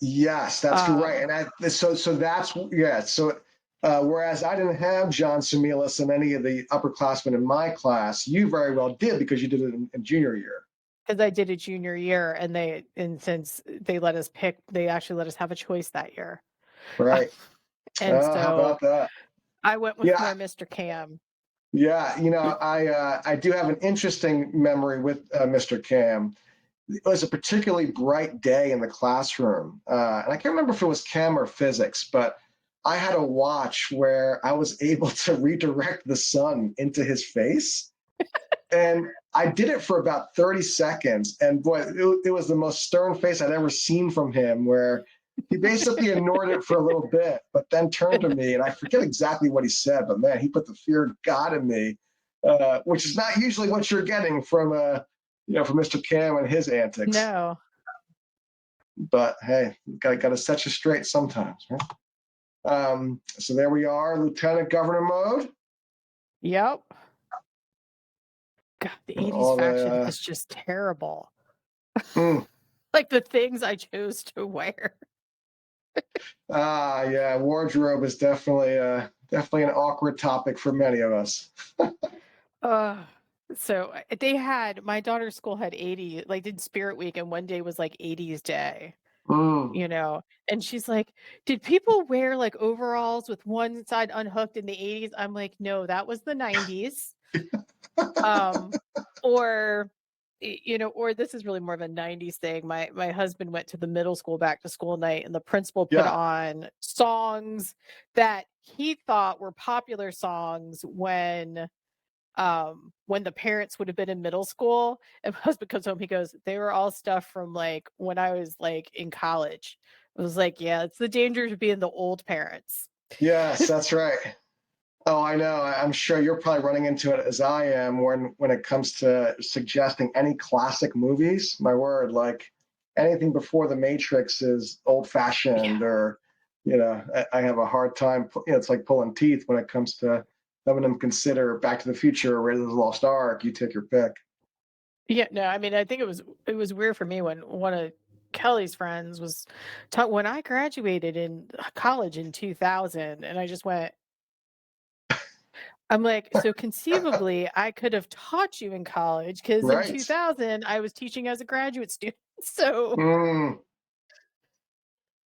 Yes, that's right. Um, And so that's yeah. So whereas I didn't have John Similis and any of the upperclassmen in my class, you very well did because you did it in junior year. because I did a junior year and since they let us pick, they actually let us have a choice that year. Right. And How so about that? I went with Yeah. my Mr. Cam. Yeah. I do have an interesting memory with Mr. Cam. It was a particularly bright day in the classroom. And I can't remember if it was chem or physics, but I had a watch where I was able to redirect the sun into his face. And I did it for about 30 seconds. And boy, it was the most stern face I'd ever seen from him, where he basically ignored it for a little bit, but then turned to me. And I forget exactly what he said, but man, he put the fear of God in me, which is not usually what you're getting from Mr. Cam and his antics. No. But hey, got to set you straight sometimes, right? So there we are, Lieutenant Governor mode. Yep. God, the 80s All fashion the is just terrible. mm, Like the things I chose to wear. yeah, wardrobe is definitely an awkward topic for many of us. Uh, they had my daughter's school had 80, like did Spirit Week, and one day was like 80s day, Mm, and she's like, "Did people wear like overalls with one side unhooked in the 80s?" I'm like, "No, that was the 90s." Um, or or this is really more of a 90s thing. My husband went to the middle school back to school night and the principal put yeah, on songs that he thought were popular songs when the parents would have been in middle school. And my husband comes home, he goes, "They were all stuff from like when I was like in college." I was like, "Yeah, it's the dangers of being the old parents." yes, that's right. Oh, I know. I'm sure you're probably running into it as I am when it comes to suggesting any classic movies. My word, like anything before The Matrix is old Yeah. fashioned, or I have a hard time. It's like pulling teeth when it comes to having them consider Back to the Future or Raiders of the Lost Ark. You take your pick. Yeah, no, I mean, I think it was weird for me when one of Kelly's friends was taught when I graduated in college in 2000, and I just went, I'm like, so conceivably, I could have taught you in college because in Right. 2000 I was teaching as a graduate student. So Mm.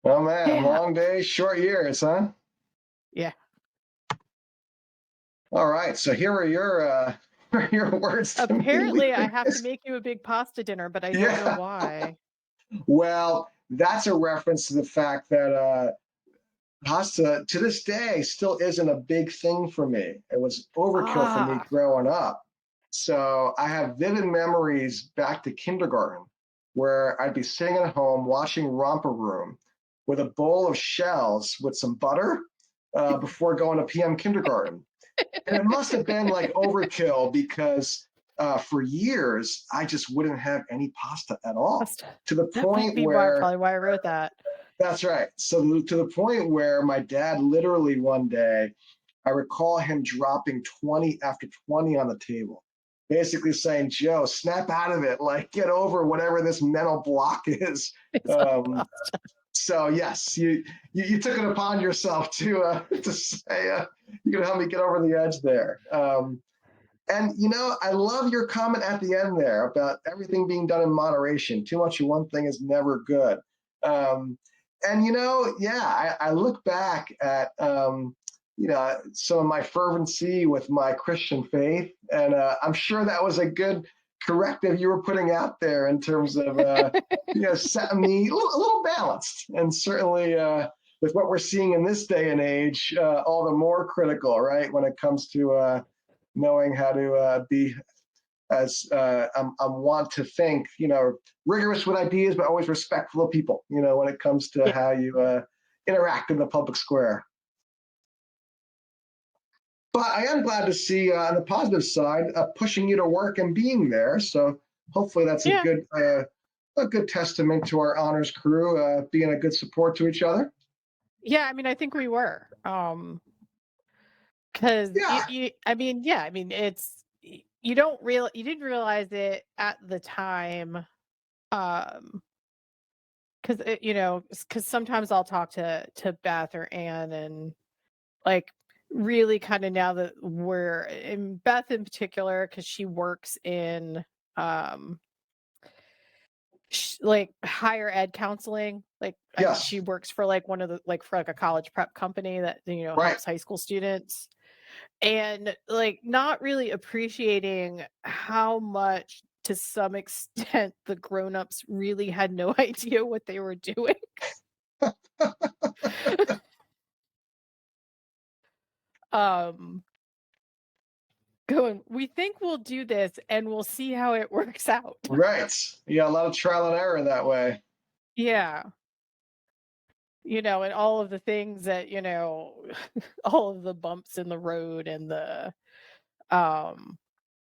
Oh man, yeah, long days, short years, huh? yeah. All right. So here are your your words to me. Apparently, I Leaving have to this. make you a big pasta dinner, but I don't know Yeah. why. Well, that's a reference to the fact that pasta to this day still isn't a big thing for me. It was overkill for me Ah, growing up. So I have vivid memories back to kindergarten where I'd be sitting at home watching Romper Room with a bowl of shells with some butter before going to PM kindergarten. And it must have been like overkill because for years I just wouldn't have any pasta at all pasta. to the That might point be why where probably why I wrote that. that's right. So to the point where my dad literally one day, I recall him dropping 20 after 20 on the table, basically saying, Joe, snap out of it, like get over whatever this mental block is. It's all Um, pasta. so yes, you took it upon yourself to say you're gonna help me get over the edge there. And I love your comment at the end there about everything being done in moderation. Too much of one thing is never good. Um, and yeah, I look back at some of my fervency with my Christian faith, and I'm sure that was a good corrective you were putting out there in terms of setting me a little balanced, and certainly with what we're seeing in this day and age, all the more critical, right, when it comes to knowing how to be as I'm want to think, rigorous with ideas, but always respectful of people, when it comes to Yeah. how you interact in the public square. But I am glad to see on the positive side, pushing you to work and being there. So hopefully that's Yeah. a good testament to our honors crew being a good support to each other. Yeah, I mean, I think we were. 'Cause Yeah. I mean, yeah, I mean, you didn't realize it at the time, um, 'cause because sometimes I'll talk to Beth or Anne and, like, really kinda now that we're and Beth in particular, because she works in, um, like, higher ed counseling, like, she Yes. works for, like, one of the like, for, like, a college prep company that, Right. helps high school students. And, like, not really appreciating how much, to some extent, the grown-ups really had no idea what they were doing. Um, Going, "We think we'll do this, and we'll see how it works out." Right. Yeah. A lot of trial and error that way. Yeah. And all of the things that, all of the bumps in the road and um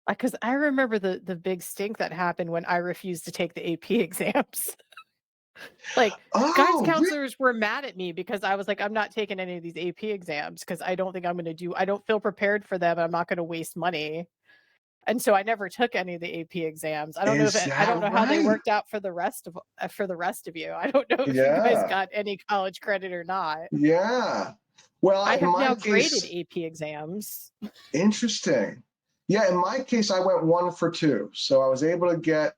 because I remember the big stink that happened when I refused to take the AP exams. Like, guidance Oh, really? counselors were mad at me because I was like, "I'm not taking any of these AP exams because I don't feel prepared for them, I'm not gonna waste money." And so I never took any of the AP exams. Is I that don't know how they right? worked out for the rest of you. I don't know if you guys Yeah. got any college credit or not. Yeah. Well, I in have my now graded case, AP exams. interesting. Yeah, in my case, I went 1 for 2. So I was able to get,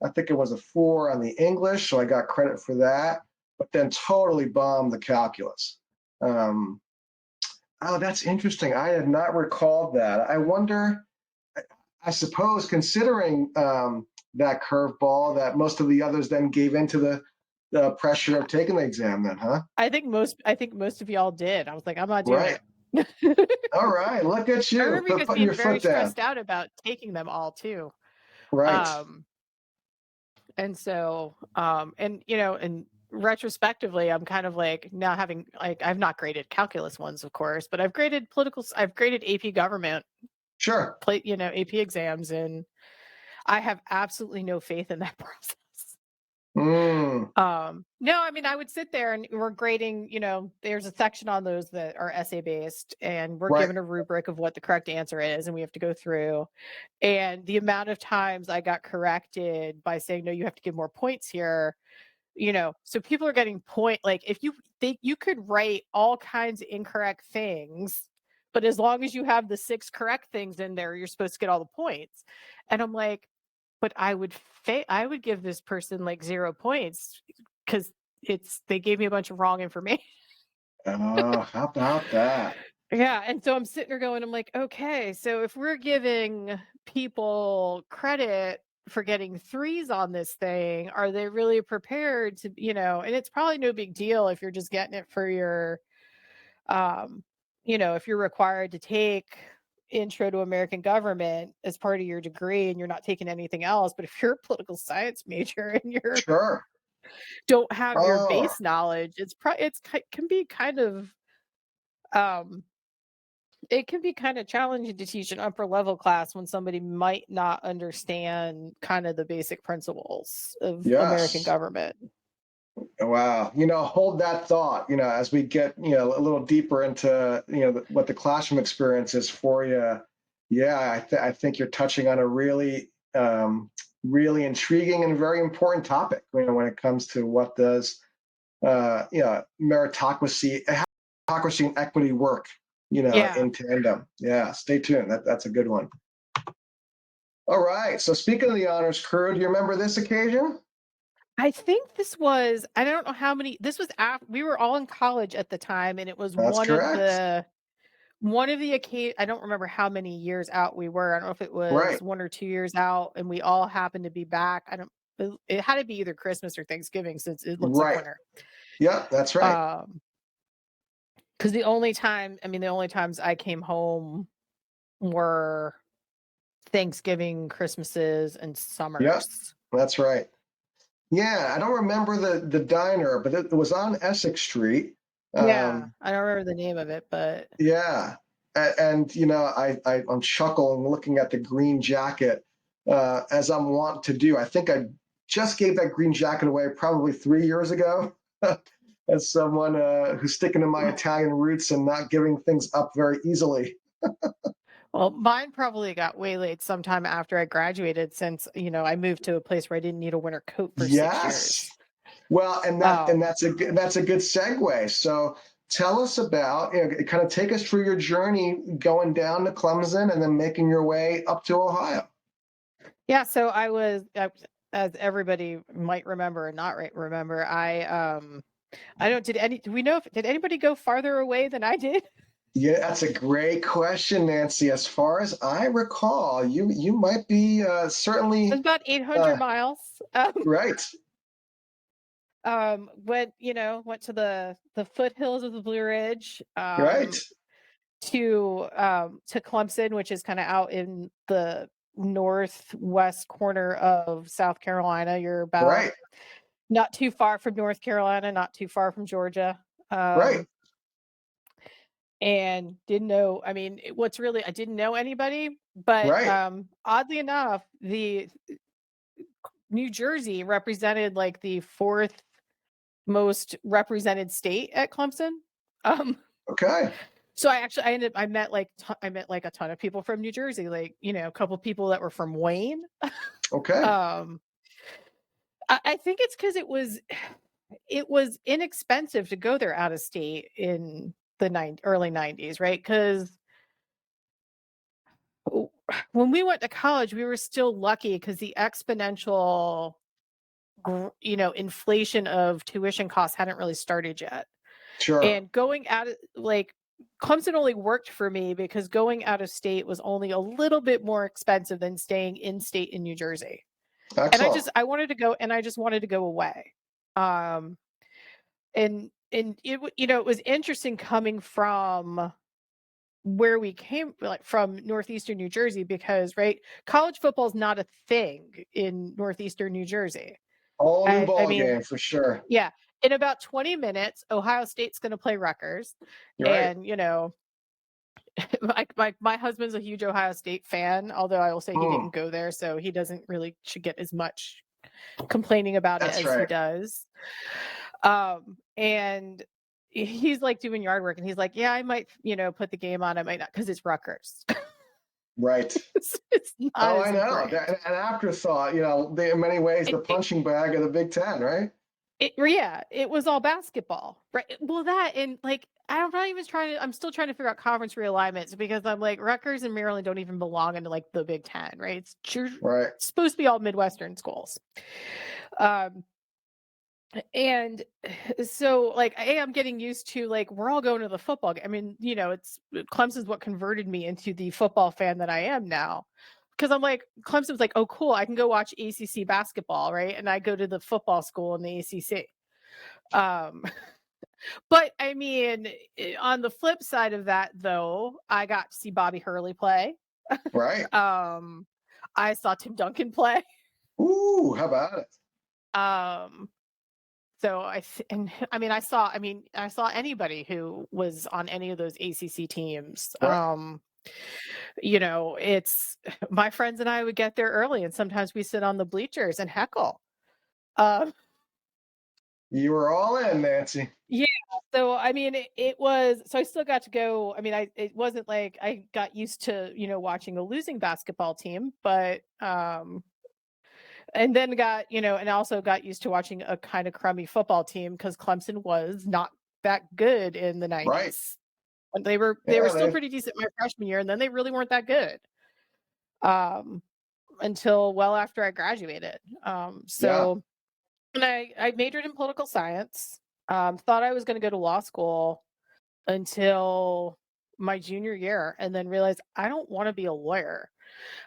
I think it was a 4 on the English, so I got credit for that, but then totally bombed the calculus. Um, oh, that's interesting. I had not recalled that. I wonder, I suppose, considering that curveball, that most of the others then gave into the pressure of taking the exam, then, huh? I think most of y'all did. I was like, "I'm not doing Right. it." All right. Look at I you remember you guys putting your being very foot down. stressed out about taking them all too. Right. Um And so, and retrospectively, I'm kind of like now having like I've not graded calculus ones, of course, but I've graded AP government, Sure. AP exams, and I have absolutely no faith in that process. Mm, No, I mean, I would sit there and we're grading, there's a section on those that are essay based, and we're right. given a rubric of what the correct answer is, and we have to go through. And the amount of times I got corrected by saying, no, you have to give more points here. So people are getting like if you think you could write all kinds of incorrect things, but as long as you have the 6 correct things in there, you're supposed to get all the points. And I'm like, but I would give this person like 0 points because they gave me a bunch of wrong information. Oh, how about that? Yeah, and so I'm sitting there going, I'm like, okay, so if we're giving people credit for getting threes on this thing, are they really prepared to, and it's probably no big deal if you're just getting it for your, um, if you're required to take intro to American government as part of your degree and you're not taking anything else. But if you're a political science major and you're Sure. don't have your Oh, base knowledge, can be kind of um it can be kind of challenging to teach an upper level class when somebody might not understand kind of the basic principles of American yes. government. Wow. Hold that thought, as we get, a little deeper into, what the classroom experience is for you. Yeah, I think you're touching on a really intriguing and very important topic, when it comes to what does, meritocracy and equity work, Yeah. in tandem. Yeah, stay tuned. That's a good one. All right. So speaking of the honors crew, do you remember this occasion? I think I don't know how many, this was after we were all in college at the time, and it was That's correct. one of the occasion. I don't remember how many years out we were. I don't know if it was Right. 1 or 2 years out, and we all happened to be back. I don't. It had to be either Christmas or Thanksgiving since it looks like Right. winter. Yeah, that's right. Um, because the only times I came home were Thanksgiving, Christmases, and Yeah, summers. that's right. Yeah, I don't remember the diner, but it was on Essex Street. Yeah, Um, I don't remember the name of it, but yeah, and I'm chuckling looking at the green jacket, as I'm wont to do. I think I just gave that green jacket away probably 3 years ago, as someone who's sticking to my Italian roots and not giving things up very easily. well, mine probably got waylaid sometime after I graduated since, I moved to a place where I didn't need a winter coat for 6 Yes. years. Well, and Um, that's a good segue. So tell us about, kind of take us through your journey going down to Clemson and then making your way up to Ohio. yeah, so as everybody might remember or not remember, I don't do we know if did anybody go farther away than I did? Yeah, that's a great question, Nancy. As far as I recall, you might be It was certainly about 800 uh, miles. right, Went to the foothills of the Blue Ridge, right, to Clemson, which is kind of out in the northwest corner of South Carolina. You're about right, not too far from North Carolina, not too far from Georgia. right, And didn't know, what's really, I didn't know anybody, but right. oddly enough, the New Jersey represented like the fourth most represented state at Clemson. Um, Okay, so I met like a ton of people from New Jersey, like, a couple people that were from Wayne. okay, Um, I think it's because it was inexpensive to go there out of state in the early 90s, right? Because when we went to college, we were still lucky because the exponential, inflation of tuition costs hadn't really started yet. sure, And going out of like Clemson only worked for me because going out of state was only a little bit more expensive than staying in state in New Jersey. And excellent. I wanted to go, and I just wanted to go away. Um and it was interesting coming from where we came, like from northeastern New Jersey, because right, college football is not a thing in northeastern New Jersey. All new I ball mean, game for sure. yeah, in about 20 minutes, Ohio State's going to play Rutgers, You're right. and my husband's a huge Ohio State fan, although I will say he Mm, didn't go there, so he doesn't really should get as much complaining about it that's as he right. does. And he's like doing yard work, and he's like, "Yeah, I might, put the game on. I might not because it's Rutgers. Right. It's not Oh, as I know. important." An afterthought, in many ways, It, the it, punching bag of the Big Ten, right? yeah, it was all basketball, right? Well, that and like I'm still trying to figure out conference realignments because I'm like Rutgers and Maryland don't even belong into like the Big Ten, right? Right. Supposed to be all Midwestern schools. Um, and so like I'm getting used to like we're all going to the football game. It's Clemson's what converted me into the football fan that I am now. because I'm like, Clemson's like, oh, cool, I can go watch ACC basketball, right? And I go to the football school in the ACC. Um, but I mean, on the flip side of that, though, I got to see Bobby Hurley play. Right. Um, I saw Tim Duncan play. Ooh, how about it? Um, so and I mean, I saw anybody who was on any of those ACC teams. Right. It's my friends and I would get there early, and sometimes we sit on the bleachers and heckle. Um, You were all in, Nancy. yeah, so I mean, it was so I still got to go. I mean, it wasn't like I got used to, watching a losing basketball team, but and then and also got used to watching a kind of crummy football team because Clemson was not that good in the Right. 90s. And they were Yeah, still they pretty decent my freshman year, and then they really weren't that good. Um, until well after I graduated. yeah. And I majored in political science. Thought I was going to go to law school until my junior year, and then realized I don't want to be a lawyer.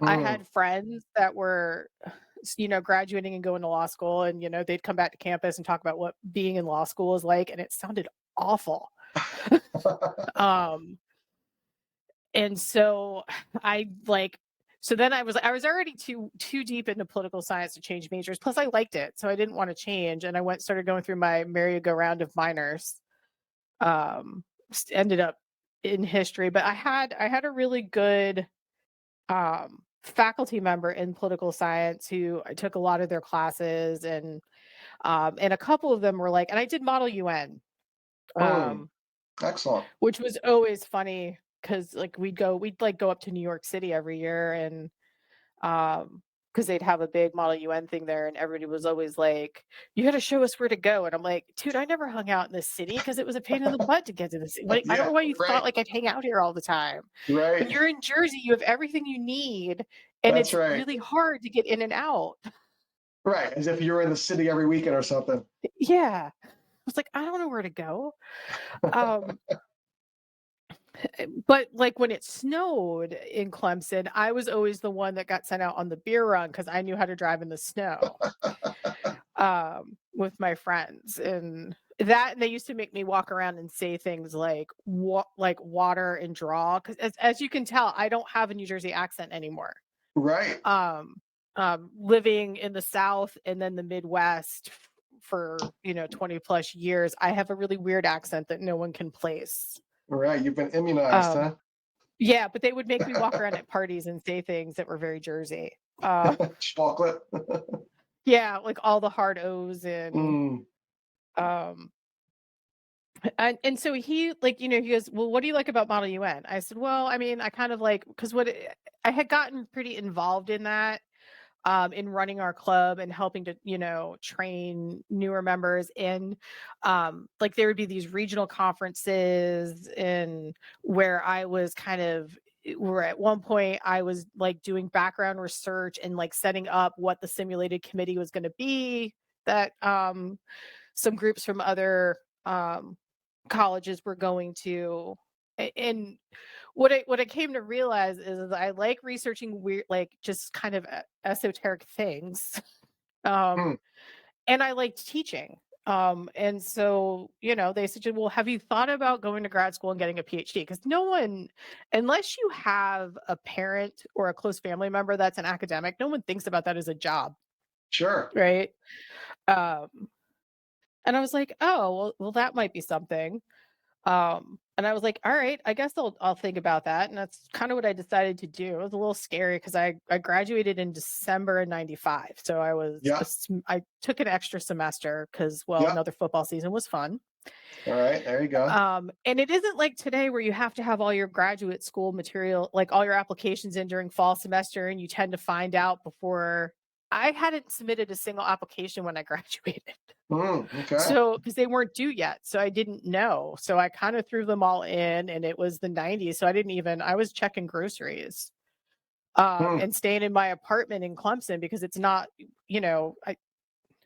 I Mm, had friends that were, graduating and going to law school, and they'd come back to campus and talk about what being in law school is like, and it sounded awful. um, and so I like so then I was already too deep into political science to change majors. Plus I liked it, so I didn't want to change, and I started going through my merry-go-round of minors. Ended up in history, but I had a really good faculty member in political science who I took a lot of their classes, and a couple of them were like, and I did Model UN, mm, um, excellent. which was always funny because like we'd like go up to New York City every year, and because they'd have a big Model UN thing there, and everybody was always like, "You got to show us where to go." And I'm like, "Dude, I never hung out in this city because it was a pain in the butt to get to the city. Like, I don't Yeah, know why you thought right. like I'd hang out here all the time. When Right. you're in Jersey, you have everything you need, and That's it's right. really hard to get in and out." Right. As if you were in the city every weekend or something. Yeah, I was like, "I don't know where to go." Um, but like when it snowed in Clemson, I was always the one that got sent out on the beer run because I knew how to drive in the snow. With my friends, and they used to make me walk around and say things like water and draw, because as you can tell, I don't have a New Jersey accent anymore. Right. Um, living in the South and then the Midwest for 20 plus years, I have a really weird accent that no one can place. Right. You've been immunized, Um, huh? yeah, but they would make me walk around at parties and say things that were very Jersey. Uh, Chocolate. yeah, like all the hard O's Mm, um and so he goes, "Well, what do you like about Model UN?" I said, "Well, I mean, I kind of like because I had gotten pretty involved in that, in running our club and helping to, train newer members. And like there would be these regional conferences and where I was where at one point I was like doing background research and like setting up what the simulated committee was going to be that some groups from other colleges were going to. And what I came to realize is I like researching weird, like just kind of esoteric things, um, mm, and I liked teaching. And so they said, "Well, have you thought about going to grad school and getting a PhD?" Because no one, unless you have a parent or a close family member that's an academic, no one thinks about that as a job, sure. right? Um, and I was like, "Oh, well, that might be something." And I was like, "All right, I guess I'll think about that." And that's kind of what I decided to do. It was a little scary because I graduated in December of '95, so Yeah. I took an extra semester because Yeah. another football season was fun. All right. There you go. And it isn't like today where you have to have all your graduate school material, like all your applications in during fall semester, and you tend to find out before. I hadn't submitted a single application when I graduated. Okay. So, because they weren't due yet, so I didn't know. So I kind of threw them all in, and it was the '90s, so I was checking groceries, Mm, and staying in my apartment in Clemson because it's not, you know,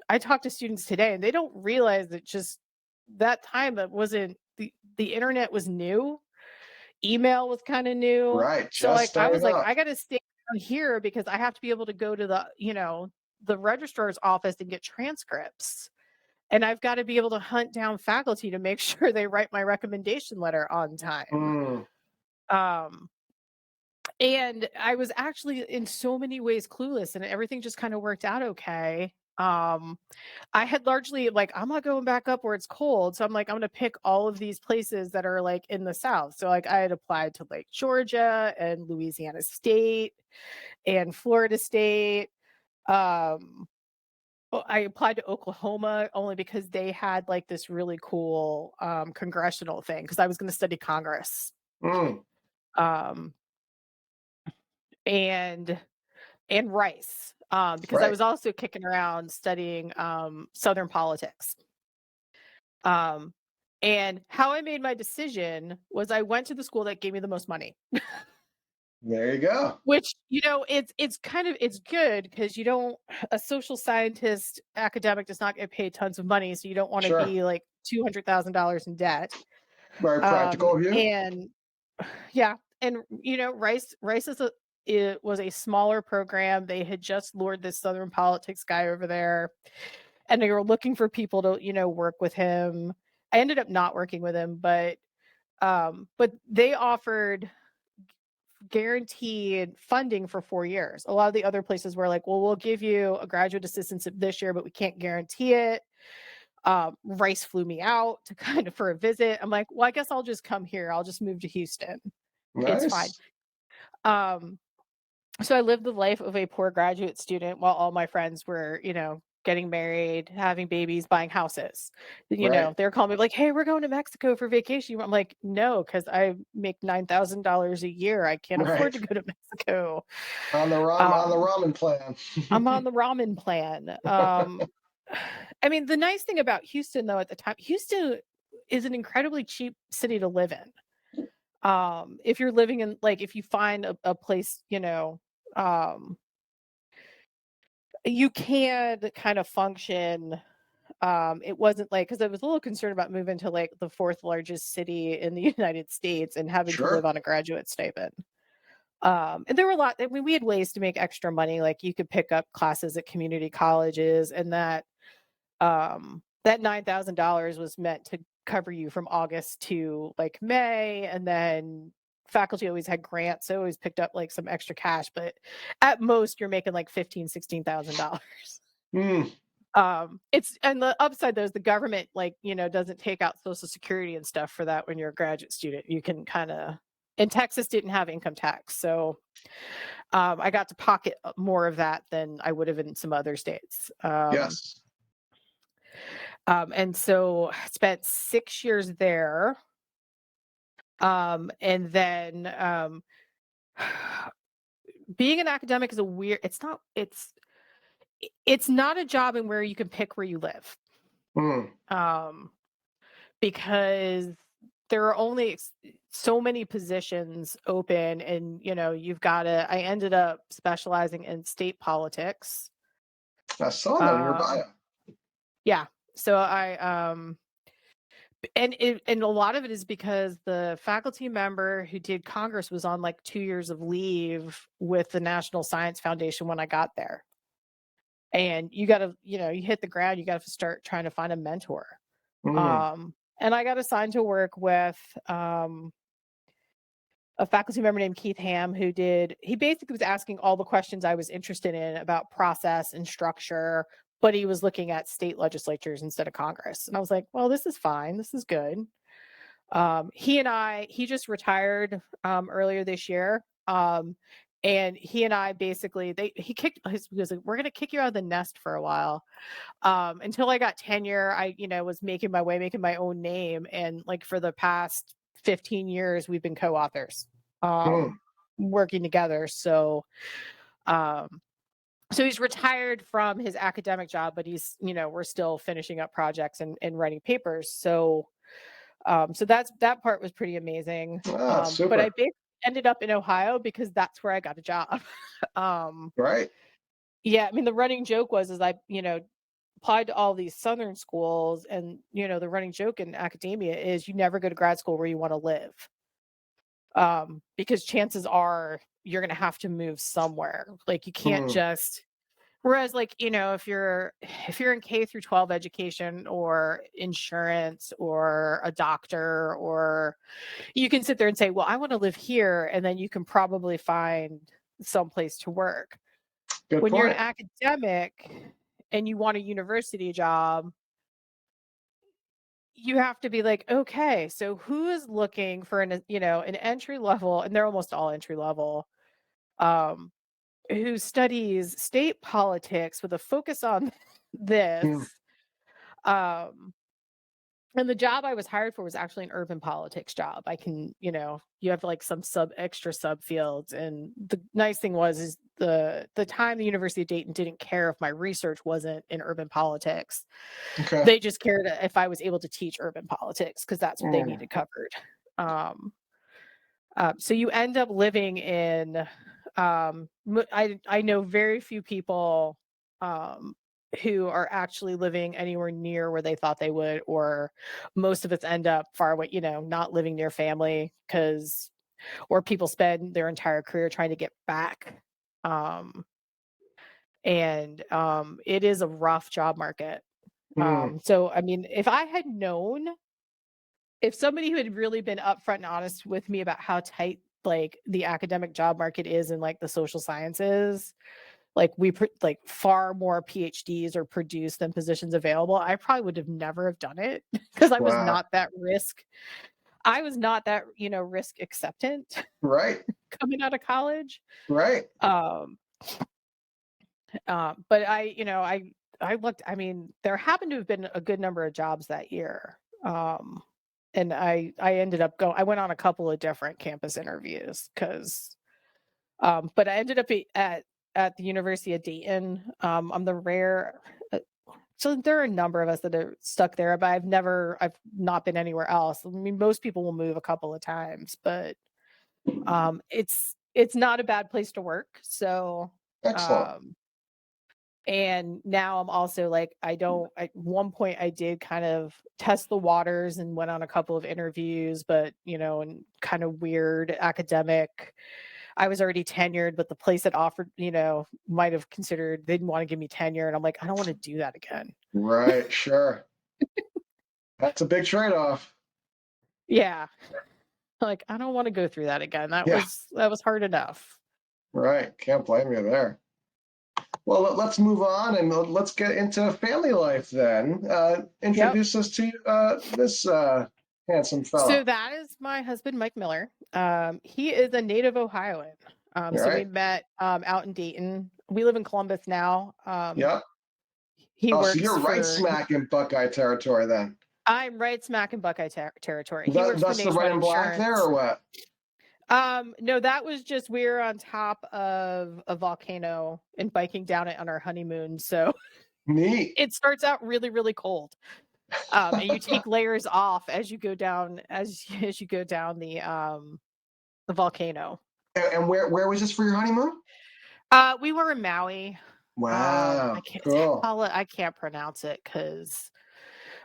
I talk to students today and they don't realize that just that time it wasn't the internet was new, email was kind of new. right. So Just like I was starting like, up. I gotta stay down here because I have to be able to go to the registrar's office and get transcripts. And I've got to be able to hunt down faculty to make sure they write my recommendation letter on time. Mm, Um, and I was actually in so many ways clueless and everything just kind of worked out okay. I had largely like, I'm not going back up where it's cold. So I'm like, I'm gonna pick all of these places that are like in the South. So like I had applied to like Georgia and Louisiana State and Florida State. Um I applied to Oklahoma only because they had like this really cool congressional thing because I was gonna study Congress. mm, Um and Rice. Because I right. was also kicking around studying Southern politics. Um, and how I made my decision was I went to the school that gave me the most money, There you go. which, it's kind of it's good because you don't a social scientist academic does not get paid tons of money, so you don't want to Sure. be like $200,000 in debt. Very practical of you. And yeah, and Rice it was a smaller program. They had just lured this Southern politics guy over there, and they were looking for people to, work with him. I ended up not working with him, but they offered guaranteed funding for 4 years. A lot of the other places were like, "Well, we'll give you a graduate assistantship this year, but we can't guarantee it." Rice flew me out to kind of for a visit. I'm like, "Well, I guess I'll just come here. I'll just move to Houston. It's fine." Nice. Um, so I lived the life of a poor graduate student while all my friends were, getting married, having babies, buying houses. Right. They're calling me like, "Hey, we're going to Mexico for vacation." I'm like, "No, because I make $9,000 a year. I can't afford Right. to go to Mexico." On the Um, ramen plan. I'm on the ramen plan. I mean, the nice thing about Houston, though, at the time, Houston is an incredibly cheap city to live in. If you're living in like, if you find a place, um, you can kind of function. It wasn't like because I was a little concerned about moving to like the fourth largest city in the United States and having to live Sure. on a graduate stipend. And there were a lot. I mean, we had ways to make extra money. Like you could pick up classes at community colleges, and that $9,000 was meant to cover you from August to like May, and then faculty always had grants, so I always picked up like some extra cash, but at most you're making like 16,000 $16,000. Mm, It's and the upside though is the government like, doesn't take out social security and stuff for that when you're a graduate student. You can kind of and Texas didn't have income tax. So I got to pocket more of that than I would have in some other states. yes. And so I spent 6 years there. And then being an academic is a weird, it's not a job in where you can pick where you live. Mm, Um, because there are only so many positions open and you've got to I ended up specializing in state politics. I saw that in your Um, bio. yeah. So and a lot of it is because the faculty member who did Congress was on like 2 years of leave with the National Science Foundation when I got there. And you gotta, you hit the ground, you gotta start trying to find a mentor. Mm, And I got assigned to work with a faculty member named Keith Ham he basically was asking all the questions I was interested in about process and structure, but he was looking at state legislatures instead of Congress. And I was like, well, this is fine. This is good. He just retired earlier this year. And he and I basically he was like, we're gonna kick you out of the nest for a while. Until I got tenure, I, was making my way, making my own name. And like for the past 15 years, we've been co-authors, mm, working together. Um, so he's retired from his academic job, but we're still finishing up projects and writing papers. So that part was pretty amazing. ah, But I super. basically ended up in Ohio because that's where I got a job. um, Right. yeah, I mean, the running joke is I, applied to all these Southern schools, and the running joke in academia is you never go to grad school where you want to live, because chances are you're gonna have to move somewhere. Like, you can't Mm, just whereas, like, if you're in K through 12 education or insurance or a doctor, or you can sit there and say, "Well, I wanna live here," and then you can probably find some place to work. good When you're an point. academic and you want a university job, you have to be like, "Okay, so who is looking for an entry level," and they're almost all entry level, um, who studies state politics with a focus on this, Mm, um, and the job I was hired for was actually an urban politics job. You have like some extra subfields, and the nice thing was is the time the University of Dayton didn't care if my research wasn't in urban politics. okay. They just cared if I was able to teach urban politics because that's what they Mm, needed covered. Um, so you end up living in I know very few people um, who are actually living anywhere near where they thought they would, or most of us end up far away, not living near family because or people spend their entire career trying to get back. Um, and it is a rough job market. mm, So I mean, if somebody who had really been upfront and honest with me about how tight like the academic job market is in like the social sciences, like like far more PhDs are produced than positions available, I probably would have never have done it because I was wow. not that risk. I was not that, risk acceptant Right. coming out of college. Right. Um, but I looked, I mean, there happened to have been a good number of jobs that year. And I ended up I went on a couple of different campus interviews because but I ended up at the University of Dayton. I'm the rare so there are a number of us that are stuck there, but I've not been anywhere else. I mean, most people will move a couple of times, but it's not a bad place to work. So Excellent. um and now I'm also like, I don't at one point I did kind of test the waters and went on a couple of interviews, but and kind of weird academic. I was already tenured, but the place that offered, might have considered they didn't want to give me tenure. And I'm like, I don't want to do that again. Right. Sure. That's a big trade-off. Yeah. Like, I don't want to go through that again. Yeah. That was hard enough. Right. Can't blame you there. Well, let's move on and let's get into family life then. Yep. Introduce us to this handsome So fella. that is my husband, Mike Miller. He is a native Ohioan. All So we right. met out in Dayton. We live in Columbus now. Yep. He Oh, so works you're right for. smack in Buckeye territory then. I'm right smack in Buckeye territory. He works for Thus the red Nationwide and black there, Insurance. or what? No, that was just we're on top of a volcano and biking down it on our honeymoon. So Neat. it starts out really, really cold. And you take layers off as you go down as you go down the volcano. And where was this for your honeymoon? We were in Maui. Wow. Cool. I can't pronounce it because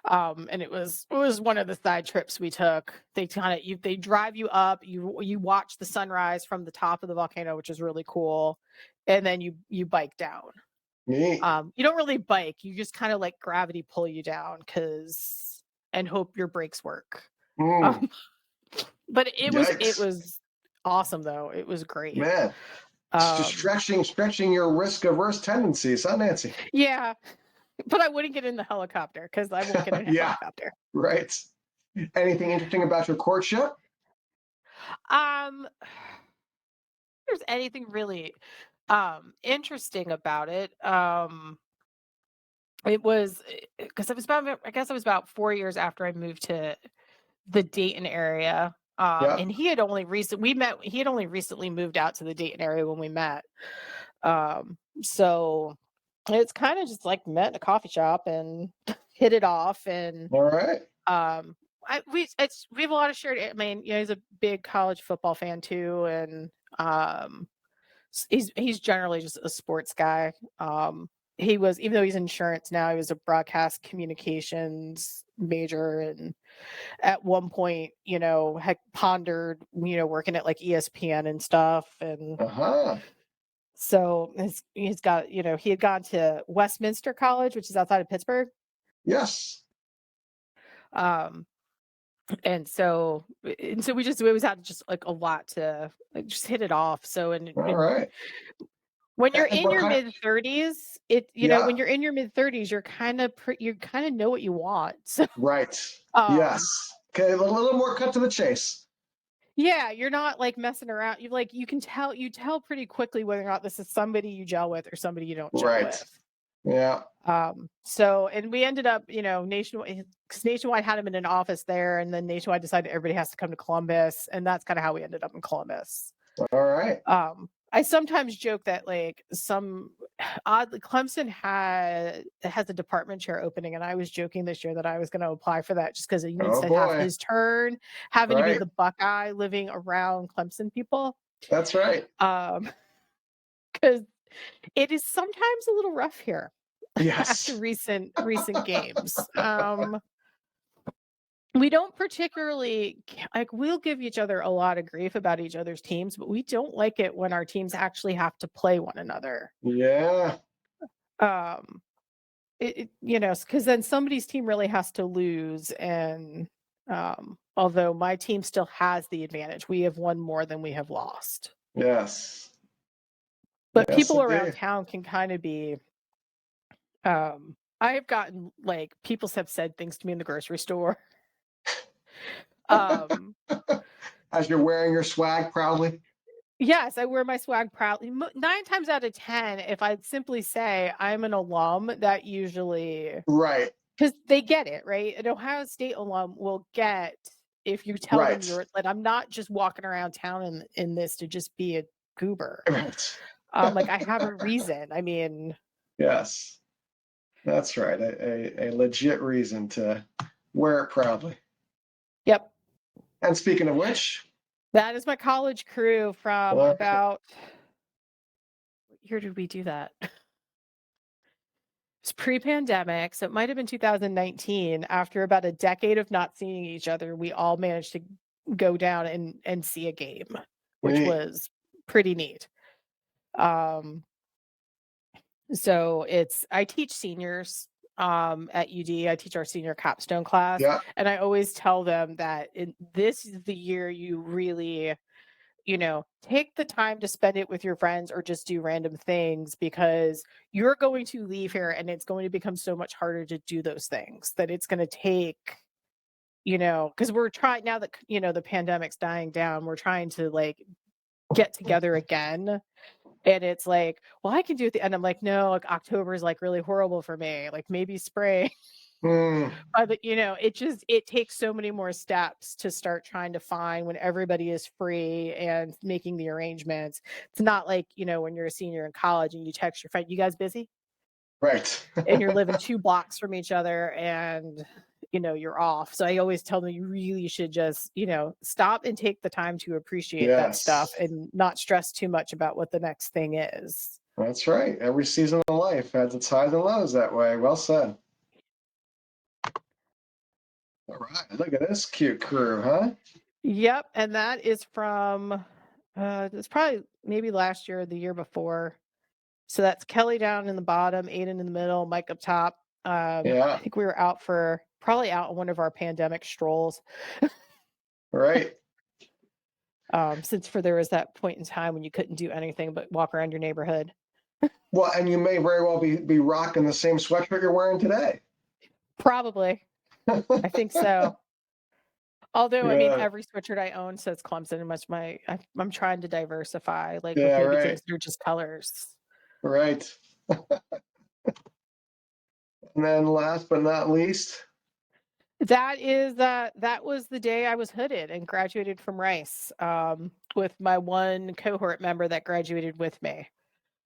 and it was one of the side trips we took. They drive you up, you watch the sunrise from the top of the volcano, which is really cool, and then you bike down. Neat. You don't really bike, you just kind of like gravity pull you down because and hope your brakes work. Mm, Um, but it yikes. was awesome though. It was great. Man. Just Um, stretching your risk averse tendencies, huh, Nancy? yeah, but I wouldn't get in the helicopter because I won't get in a Yeah, helicopter. right. Anything interesting about your courtship? Um, there's anything really interesting about it. It was because I guess it was about 4 years after I moved to the Dayton area. Yeah. And he had only recently moved out to the Dayton area when we met. So it's kind of just like met in a coffee shop and hit it off. And All right. um we have a lot of shared. I mean, he's a big college football fan too, and he's generally just a sports guy. he was, even though he's in insurance now, he was a broadcast communications major, and at one point, had pondered, working at like ESPN and stuff. And Uh-huh. so he's got, he had gone to Westminster College, which is outside of Pittsburgh. Yes. Um, and so we always had just like a lot to like just hit it off. So All and right. when you're And in what your kind? mid 30s, Yeah. when you're in your mid 30s, you kind of know what you want. So Right. Yes. um Okay. A little more cut to the chase. yeah, you're not like messing around. You tell pretty quickly whether or not this is somebody you gel with or somebody you don't gel Right. with. Yeah. So and we ended up, Nationwide, because Nationwide had him in an office there, and then Nationwide decided everybody has to come to Columbus, and that's kind of how we ended up in Columbus. All right. I sometimes joke that like oddly Clemson has a department chair opening, and I was joking this year that I was going to apply for that just because he needs Oh to have boy. his turn, having to be Right. the Buckeye living around Clemson people. That's right. Um, because it is sometimes a little rough here after Yes. recent games. We don't particularly like we'll give each other a lot of grief about each other's teams, but we don't like it when our teams actually have to play one another. Yeah. Um, because then somebody's team really has to lose, and although my team still has the advantage, we have won more than we have lost. Yes. But Yes, people around indeed. town can kind of be. I have gotten like people have said things to me in the grocery store. Um, As you're wearing your swag proudly. Yes, I wear my swag proudly. 9 times out of 10, if I simply say I'm an alum, that usually, Right. because they get it, right? An Ohio State alum will get if you tell them Right. you're like, I'm not just walking around town in this to just be a goober. Right. Like I have a reason. I mean, Yes. That's right. A legit reason to wear it proudly. yep. And speaking of which, That is my college crew from all right. about what year did we do that? It's pre-pandemic, so it might have been 2019. After about a decade of not seeing each other, we all managed to go down and see a game, which Neat. was pretty neat. Um, so I teach seniors at UD. I teach our senior capstone class, Yeah. and I always tell them that this is the year you really take the time to spend it with your friends or just do random things, because you're going to leave here and it's going to become so much harder to do those things, that it's going to take, because we're trying now that, the pandemic's dying down, we're trying to like get together again. And it's like, well, I can do it. And I'm like, no, like October is like really horrible for me. Like maybe spring. Mm, But it takes so many more steps to start trying to find when everybody is free and making the arrangements. It's not like, when you're a senior in college and you text your friend, you guys busy? right. And you're living 2 blocks from each other, and you're off. So I always tell them you really should just, stop and take the time to appreciate that stuff Yes. and not stress too much about what the next thing is. That's right. Every season of life has its highs and lows that way. Well said. All right. Look at this cute crew, huh? Yep, and that is from it's probably maybe last year or the year before. So that's Kelly down in the bottom, Aiden in the middle, Mike up top. I Yeah. think we were probably out on one of our pandemic strolls. Right. Since there was that point in time when you couldn't do anything but walk around your neighborhood. Well, and you may very well be rocking the same sweatshirt you're wearing today. Probably. I think so. Although, I mean, Yeah. every sweatshirt I own says Clemson, and I'm trying to diversify, like with Yeah. maybe Right. things that are just colors. Right. And then last but not least, That was the day I was hooded and graduated from Rice, with my one cohort member that graduated with me.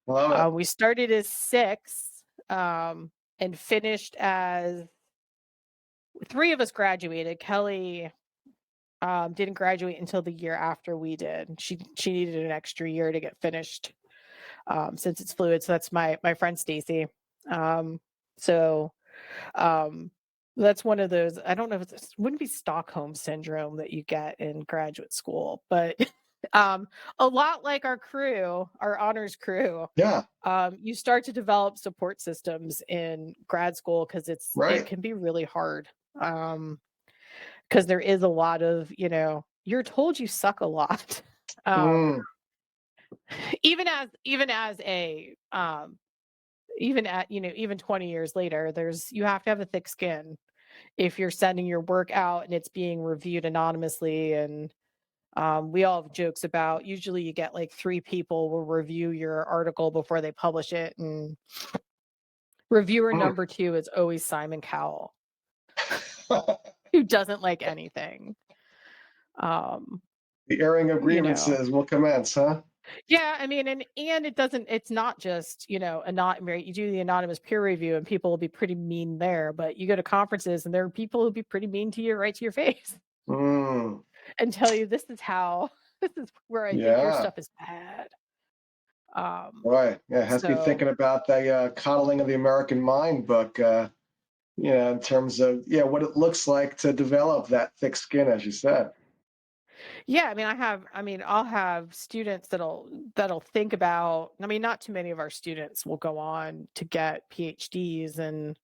love it. We started as 6, and finished as 3 of us graduated. Kelly, didn't graduate until the year after we did. She needed an extra year to get finished, since it's fluid. So that's my friend Stacy. Um, so um, that's one of those. I don't know if it's wouldn't be Stockholm syndrome that you get in graduate school, but um, a lot like our crew, our honors crew, Yeah. you start to develop support systems in grad school because it Right. can be really hard. Because there is a lot of, you're told you suck a lot. Um, Mm, even as a even at even 20 years later, you have to have a thick skin if you're sending your work out and it's being reviewed anonymously. And we all have jokes about usually you get like three people will review your article before they publish it, and reviewer mm. number two is always Simon Cowell, who doesn't like anything. um The airing of you know grievances will commence, huh? Yeah, I mean, and it's not just, right, you do the anonymous peer review and people will be pretty mean there, but you go to conferences and there are people who'll be pretty mean to you right to your face Mm, and tell you this is how this is where I think your yeah. stuff is bad. Um, Right. Yeah. It has me so thinking about the coddling of the American mind book, in terms of, yeah, what it looks like to develop that thick skin, as you said. yeah, I'll have students that'll think about, not too many of our students will go on to get PhDs. And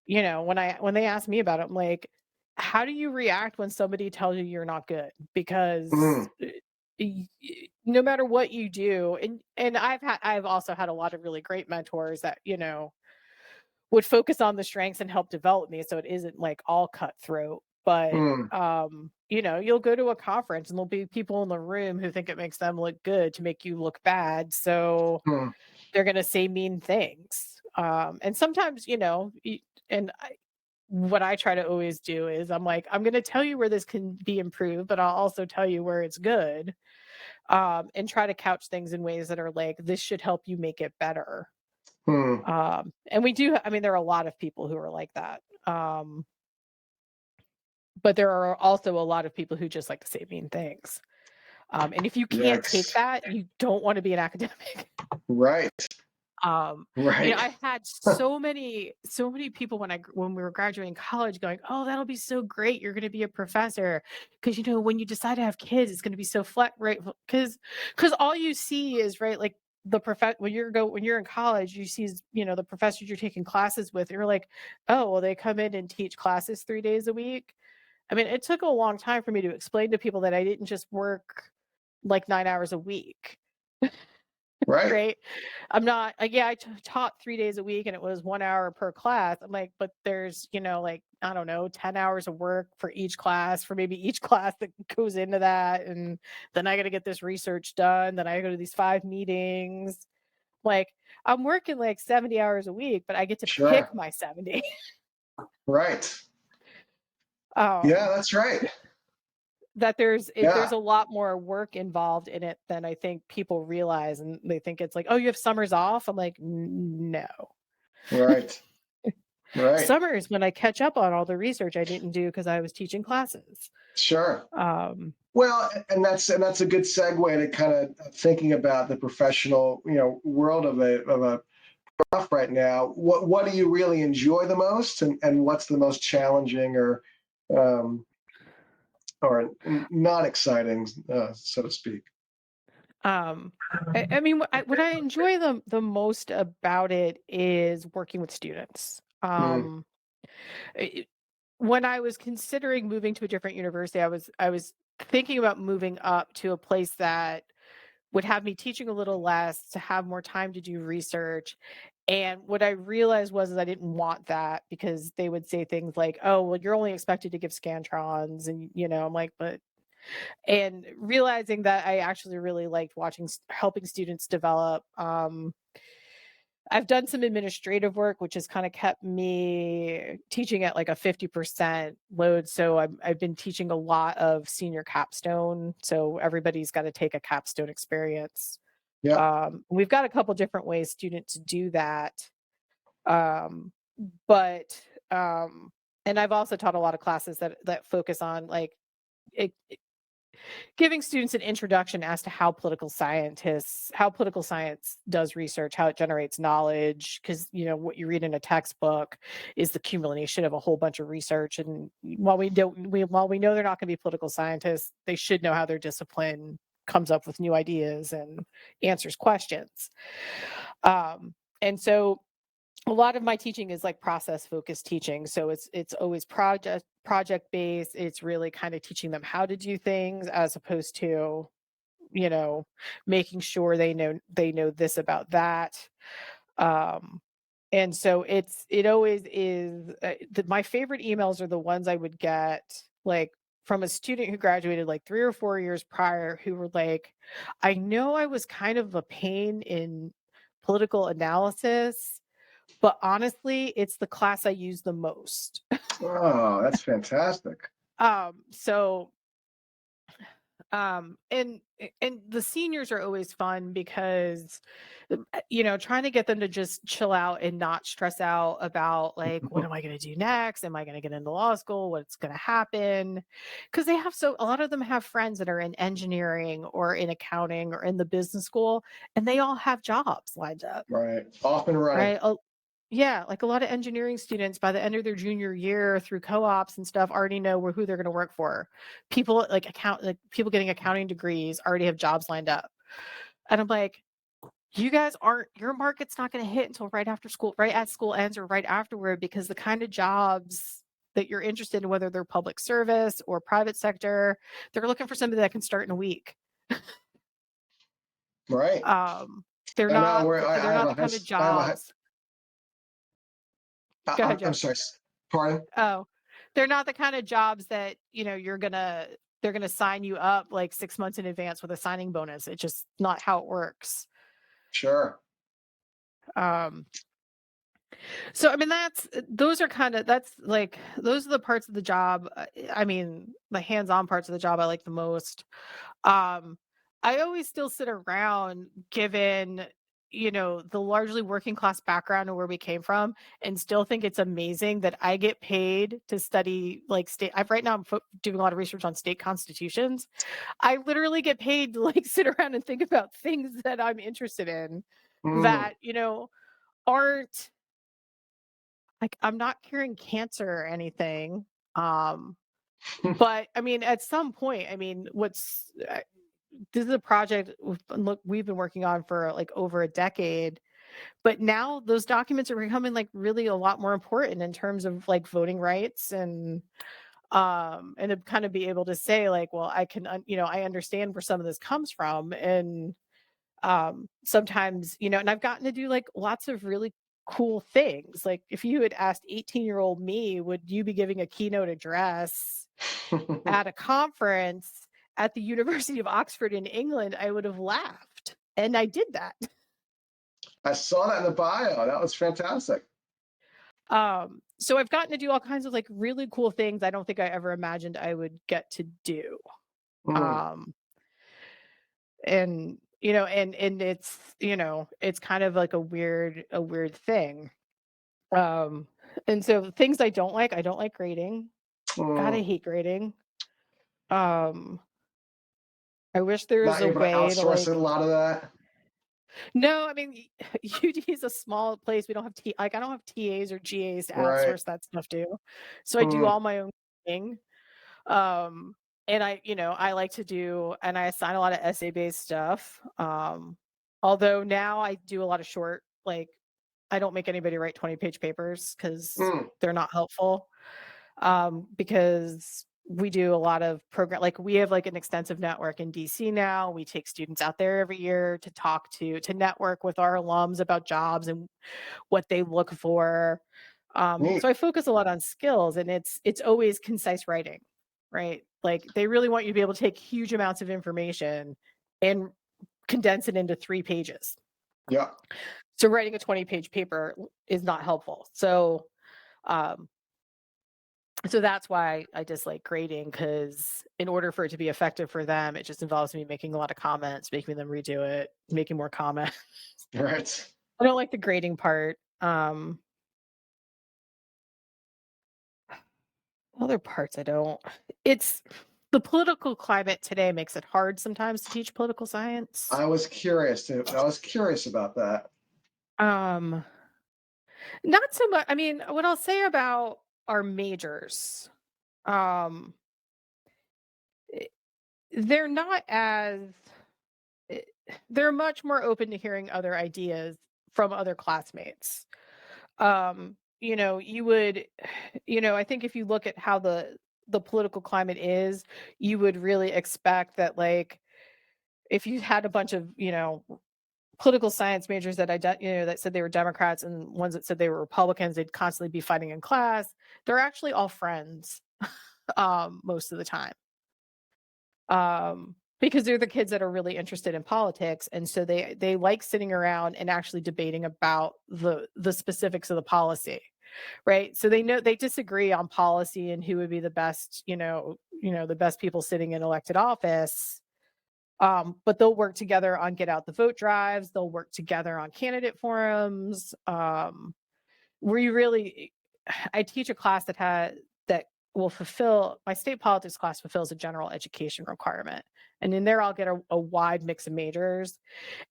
when they ask me about it, I'm like, how do you react when somebody tells you you're not good? Because Mm, no matter what you do, and I've also had a lot of really great mentors that would focus on the strengths and help develop me, so it isn't like all cutthroat. But mm, you'll go to a conference and there'll be people in the room who think it makes them look good to make you look bad. So mm, they're gonna say mean things. And sometimes, and what I try to always do is I'm like, I'm going to tell you where this can be improved, but I'll also tell you where it's good. And try to couch things in ways that are like, this should help you make it better. mm. And there are a lot of people who are like that. But there are also a lot of people who just like to say mean things. And if you can't take Yikes. that, you don't want to be an academic. Right. Um, Right. I had so many people when we were graduating college going, "Oh, that'll be so great. You're going to be a professor." Because when you decide to have kids, it's going to be so flat, right? Because all you see is right, like when you're in college, you see the professors you're taking classes with. You're like, oh, well, they come in and teach classes 3 days a week. It took a long time for me to explain to people that I didn't just work like 9 hours a week. Right. Right? I'm not yeah, I taught 3 days a week and it was 1 hour per class. I'm like, but there's, like, I don't know, 10 hours of work for each class, for maybe each class that goes into that. And then I gotta get this research done. Then I go to these 5 meetings. Like, I'm working like 70 hours a week, but I get to pick Sure. my 70. Right. Yeah, Um, that's right. that there's Yeah. a lot more work involved in it than I think people realize, and they think it's like, "Oh, you have summers off?" I'm like, No. Right. Right. Summer is when I catch up on all the research I didn't do because I was teaching classes. Sure. Um, Well, and that's a good segue to kind of thinking about the professional, world of a prof right now. What do you really enjoy the most, and what's the most challenging um, or not exciting, so to speak? um, what I enjoy the most about it is working with students. Mm, I When I was considering moving to a different university, I was thinking about moving up to a place that would have me teaching a little less, to have more time to do research. And what I realized was is I didn't want that because they would say things like, "Oh, well, you're only expected to give scantrons," and I'm like, "But," and realizing that I actually really liked helping students develop. I've done some administrative work, which has kind of kept me teaching at like a 50% load. So I've been teaching a lot of senior capstone. So everybody's got to take a capstone experience. yeah. We've got a couple different ways students do that. Um, but and I've also taught a lot of classes that focus on like giving students an introduction as to how political science does research, how it generates knowledge, because what you read in a textbook is the accumulation of a whole bunch of research. And while we know they're not going to be political scientists, they should know how their discipline comes up with new ideas and answers questions. And so a lot of my teaching is like process focused teaching, so it's always project based. It's really kind of teaching them how to do things as opposed to you know making sure they know this about that. um and so it always is, my favorite emails are the ones I would get, like, from a student who graduated like 3 or 4 years prior, who were like, I know I was kind of a pain in political analysis, but honestly, it's the class I use the most. Oh, that's fantastic. So, and the seniors are always fun because, trying to get them to just chill out and not stress out about, like, what am I going to do next? Am I going to get into law school? What's going to happen? Because a lot of them have friends that are in engineering or in accounting or in the business school, and they all have jobs lined up. Right. Off and running. Right. Yeah, like a lot of engineering students by the end of their junior year through co-ops and stuff already know who they're going to work for. People getting accounting degrees already have jobs lined up. And I'm like, you guys aren't your market's not going to hit until right after school, right as school ends or right afterward, because the kind of jobs that you're interested in, whether they're public service or private sector, they're looking for somebody that can start in a week. Right. Um, they're And now not where I they're have not a the kind of I have a jobs. Go ahead, I'm Joe. sorry. Pardon? Oh, they're not the kind of jobs that, they're gonna sign you up like 6 months in advance with a signing bonus. It's just not how it works. Sure. Um, so I mean, those are the parts of the job, I mean, the hands-on parts of the job I like the most. Um, I always still sit around, given, the largely working class background of where we came from, and still think it's amazing that I get paid to study like right now doing a lot of research on state constitutions. I literally get paid to like sit around and think about things that I'm interested in Mm. that, aren't like, I'm not curing cancer or anything. Um, but I mean, at some point, I mean, this is a project we've been working on for like over a decade, but now those documents are becoming like really a lot more important in terms of like voting rights, and to kind of be able to say like, well, I understand where some of this comes from. And sometimes, and I've gotten to do like lots of really cool things. Like, if you had asked 18-year-old me, would you be giving a keynote address at a conference at the University of Oxford in England, I would have laughed. And I did that. I saw that in the bio. That was fantastic. So I've gotten to do all kinds of like really cool things I don't think I ever imagined I would get to do. Mm. Um, and it's kind of like a weird thing. Um, and so things I don't like grading. God, I Mm. hate grading. Um, I wish there was Not a able to way to outsource like. it, a lot of that. No, I mean, UD is a small place. We don't have I don't have TAs or GAs to Right. outsource that stuff to. So I do Mm. all my own thing. Um, and I like to do, and I assign a lot of essay-based stuff. Although now I do a lot of short, like, I don't make anybody write 20-page papers because Mm. they're not helpful. Because we do a lot of we have like an extensive network in DC now. We take students out there every year to to network with our alums about jobs and what they look for. So Neat. I focus a lot on skills, and it's always concise writing, right? Like, they really want you to be able to take huge amounts of information and condense it into 3 pages. Yeah. So writing a 20-page paper is not helpful. Um, so that's why I dislike grading, because in order for it to be effective for them, it just involves me making a lot of comments, making them redo it, making more comments. Right. I don't like the grading part. Other parts I don't. It's the political climate today makes it hard sometimes to teach political science. I was curious about that. Um, Not so much. I mean, what I'll say about our majors, um, eh, they're not as eh, they're much more open to hearing other ideas from other classmates. You would, I think if you look at how the political climate is, you would really expect that, like, if you had a bunch of, political science majors that that said they were Democrats and ones that said they were Republicans, they'd constantly be fighting in class. They're actually all friends, most of the time. Because they're the kids that are really interested in politics, and so they like sitting around and actually debating about the specifics of the policy, right? So they know they disagree on policy and who would be the best, the best people sitting in elected office. But they'll work together on get out the vote drives. They'll work together on candidate forums. Where you really, I teach a class that will fulfill my state politics class fulfills a general education requirement, and in there I'll get a wide mix of majors,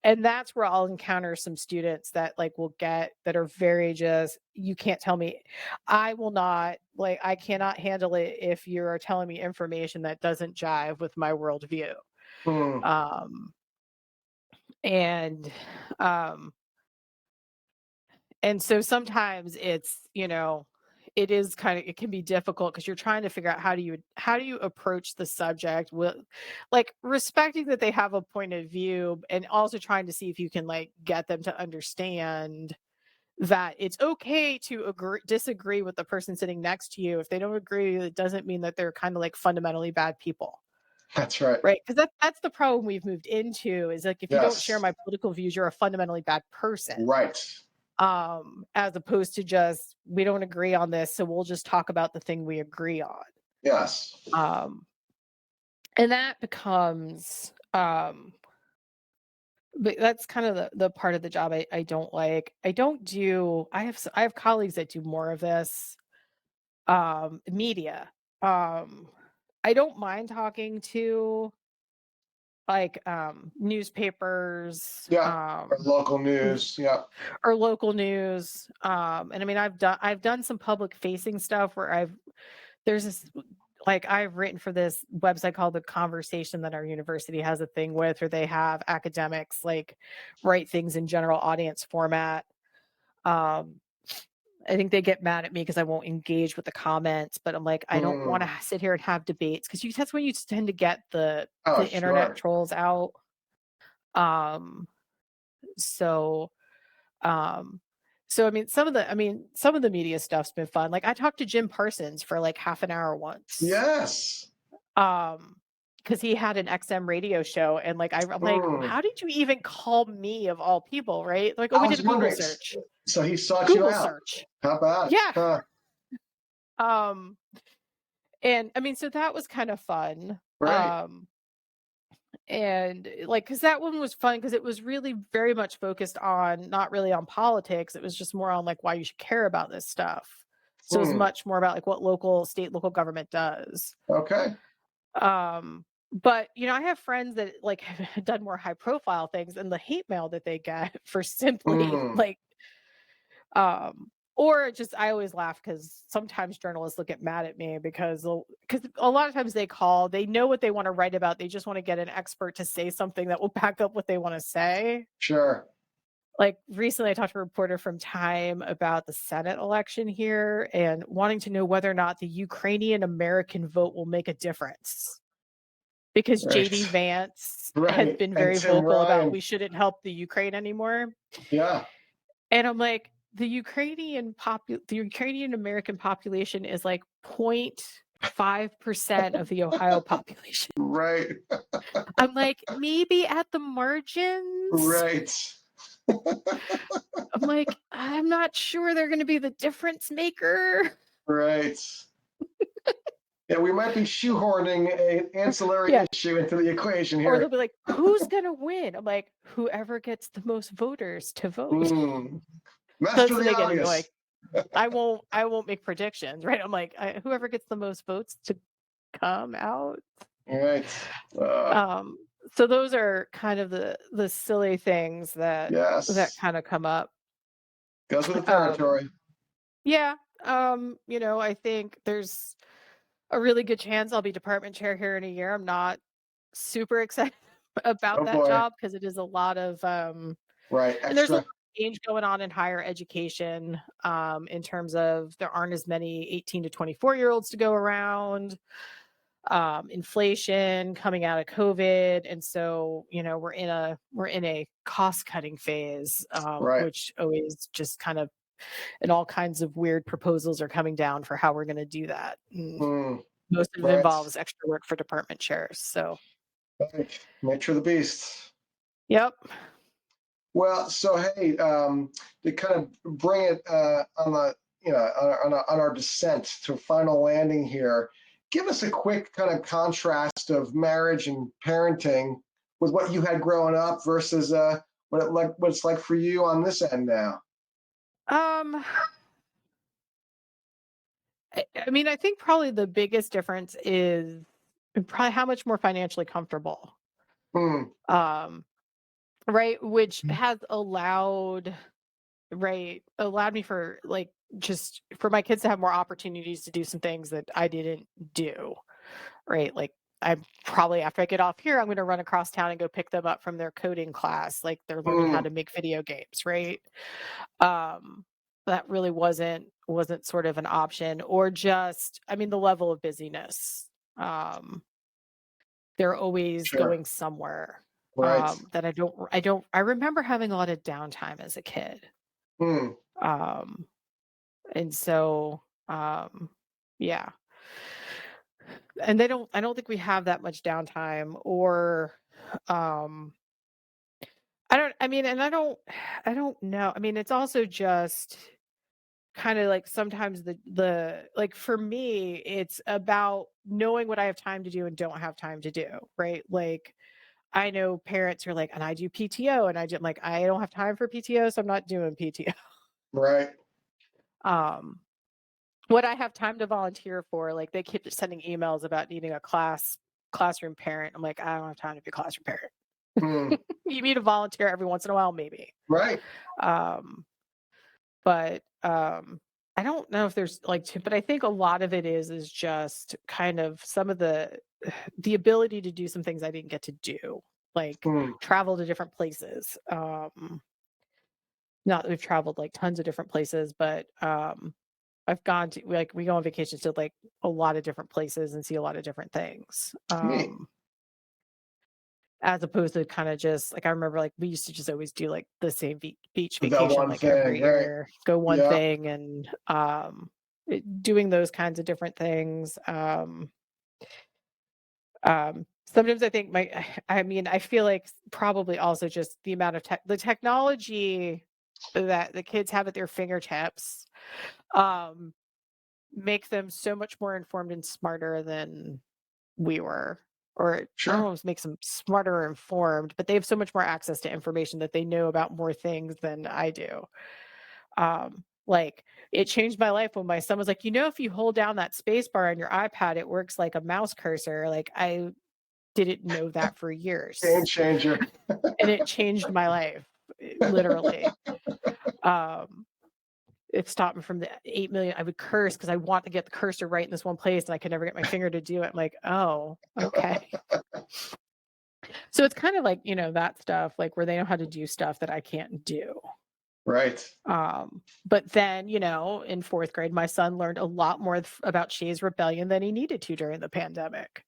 and that's where I'll encounter some students that like will get that are very just you can't tell me. I will not like I cannot handle it if you're telling me information that doesn't jive with my worldview. Hmm. Um, and um, and so sometimes it's, it is kind of it can be difficult because you're trying to figure out how do you approach the subject with like respecting that they have a point of view and also trying to see if you can like get them to understand that it's okay to disagree with the person sitting next to you. If they don't agree, it doesn't mean that they're kind of like fundamentally bad people. That's right. Right, because that's the problem we've moved into is, like, if you don't share Yes. my political views, you're a fundamentally bad person, Right. as opposed to just, "We don't agree on this, so we'll just talk about the thing we agree on." Yes. Um, and that becomes, but that's kind of the part of the job I don't like. I don't do I have colleagues that do more of this, media. Um, I don't mind talking to like, newspapers, Yeah. Or local v news. Yeah. or local news, and I mean, I've done some public facing stuff where there's this like, I've written for this website called The Conversation that our university has a thing with, where they have academics, like, write things in general audience format. Um, I think they get mad at me because I won't engage with the comments, but I'm like, I don't wanna Hmm. sit here and have debates because that's when you tend to get Oh, the internet sure. trolls out. Um, so, um, I mean, some of the media stuff's been fun. Like I talked to Jim Parsons for like half an hour once. Yes. Um, because he had an XM radio show and like I'm like, Hmm. how did you even call me of all people, right? Like, oh, I we did was a Google wondering. search. So he sought you Google out. search. How about it? Yeah. Huh. Um, and I mean, so that was kind of fun. Right. And like because that one was fun because it was really very much focused on not really on politics, it was just more on like why you should care about this stuff. So it was Hmm. much more about like what local government does. Okay. But I have friends that like have done more high profile things and the hate mail that they get for simply Hmm. like or just I always laugh because sometimes journalists will get mad at me because a lot of times they call, they know what they want to write about. They just want to get an expert to say something that will back up what they want to say. Sure. Like recently, I talked to a reporter from Time about the Senate election here and wanting to know whether or not the Ukrainian American vote will make a difference because JD Right. Vance has Right. been And very Tim vocal about Ryan. we shouldn't help the Ukraine anymore. Yeah. And I'm like, the Ukrainian American population is like 0.5% of the Ohio population. Right. I'm like, maybe at the margins. Right. I'm like, I'm not sure they're gonna be the difference maker. Right. Yeah, we might be shoehorning an ancillary Yeah. issue into the equation Or they'll here. be like, who's gonna win? I'm like, whoever gets the most voters to vote. Hmm. Master That's of when the they get annoyed. obvious. I won't make predictions, right? I'm like, whoever gets the most votes to come out. All right. Um, so those are kind of the silly things that Yes. kind of come up. Goes with the Um, territory. yeah, I think there's a really good chance I'll be department chair here in a year. I'm not super excited about Oh that boy. job because it is a lot of Right. and there's a lot Extra. of change going on in higher education, in terms of there aren't as many 18 to 24-year-olds to go around, inflation coming out of COVID, and so, we're in a cost-cutting phase, Right. which always just kind of and all kinds of weird proposals are coming down for how we're gonna do that, and Mm, most of it right. involves extra work for department chairs, so Right. Nature of the beast. yep. Well, so hey, to kind of bring it on the on our descent to final landing here, give us a quick kind of contrast of marriage and parenting with what you had growing up versus what it's like for you on this end now. Um, I mean, I think probably the biggest difference is probably how much more financially comfortable, Hmm. um, right? Which has allowed me for like just for my kids to have more opportunities to do some things that I didn't do, right? Like I'm probably after I get off here, I'm going to run across town and go pick them up from their coding class. Like they're learning how Hmm. to make video games, right? Um, that really wasn't sort of an option, or just, I mean, the level of busyness. Um, they're always Sure. going somewhere. Right. That I remember having a lot of downtime as a kid. Hmm. Um, and so yeah. And I don't think we have that much downtime, or um I mean, and I don't know. I mean, it's also just kind of like sometimes the like for me, it's about knowing what I have time to do and don't have time to do, right? Like I know parents are like, and I do PTO, and I'm like, I don't have time for PTO, so I'm not doing PTO. Right. Um, what I have time to volunteer for, like they keep sending emails about needing a classroom parent. I'm like, I don't have time to be a classroom parent. Hmm. You need to volunteer every once in a while, maybe. Right. Um, but I don't know if there's like but I think a lot of it is just kind of some of the ability to do some things I didn't get to do, like Hmm. travel to different places. Not that we've traveled like tons of different places, but I've gone to like we go on vacations to like a lot of different places and see a lot of different things. Neat. As opposed to kind of just like I remember like we used to just always do like the same beach The vacation one like thing. every Right. year, go one Yeah. thing, and doing those kinds of different things. Sometimes I think I mean I feel like probably also just the amount of the technology that the kids have at their fingertips um make them so much more informed and smarter than we were. Or I don't Sure. know if it makes them smarter or informed, but they have so much more access to information that they know about more things than I do. Like it changed my life when my son was like, if you hold down that space bar on your iPad, it works like a mouse cursor. Like I didn't know that for Game years. changer. And it changed my life, literally. Um, it stopped me from the 8 million. I would curse because I want to get the cursor right in this one place and I could never get my finger to do it. I'm like, oh, okay. So it's kind of like, that stuff, like where they know how to do stuff that I can't do. Right. But then, in fourth grade, my son learned a lot more about Shays Rebellion than he needed to during the pandemic.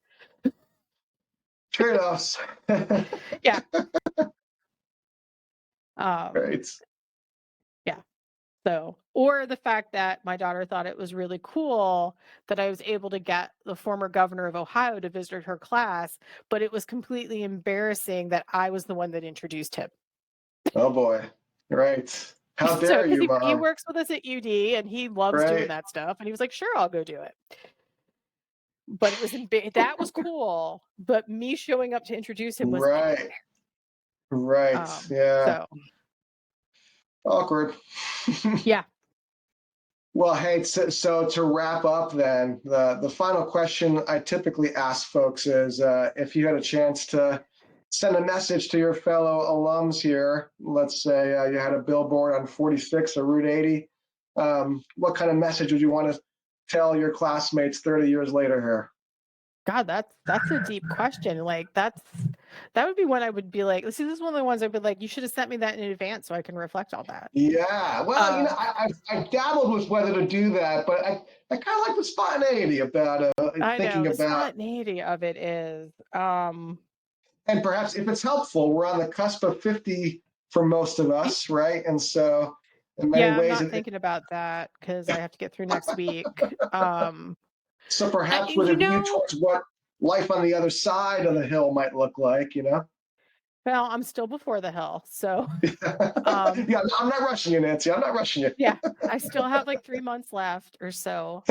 Trade-offs. Yeah. Um, Right. yeah. So, or the fact that my daughter thought it was really cool that I was able to get the former governor of Ohio to visit her class, but it was completely embarrassing that I was the one that introduced him. Oh boy. Right. How So, dare because you, he mom? works with us at UD and he loves doing Right. that stuff, and he was like, "Sure, I'll go do it." But it was that was cool, but me showing up to introduce him was Right. Right. Yeah. so Awkward. yeah. Well, hey, so to wrap up, then the final question I typically ask folks is, if you had a chance to send a message to your fellow alums here, let's say you had a billboard on 46 or Route 80, what kind of message would you want to tell your classmates 30 years later here? God, that's a deep question. Like that would be one I would be like, see, this is one of the ones I'd be like, you should have sent me that in advance so I can reflect on that. Yeah, well, Um, I dabbled with whether to do that, but I kind of like the spontaneity about I know thinking the about, spontaneity of it is. and perhaps if it's helpful, we're on the cusp of 50 for most of Y- us, right? And so, in many yeah, I'm ways, not thinking about that because I have to get through next week. so perhaps with a You view know, towards what life on the other side of the hill might look like, you know? well, I'm still before the hill, so um, Yeah, I'm not rushing you, Nancy. I'm not rushing you. yeah, I still have like 3 months left or so.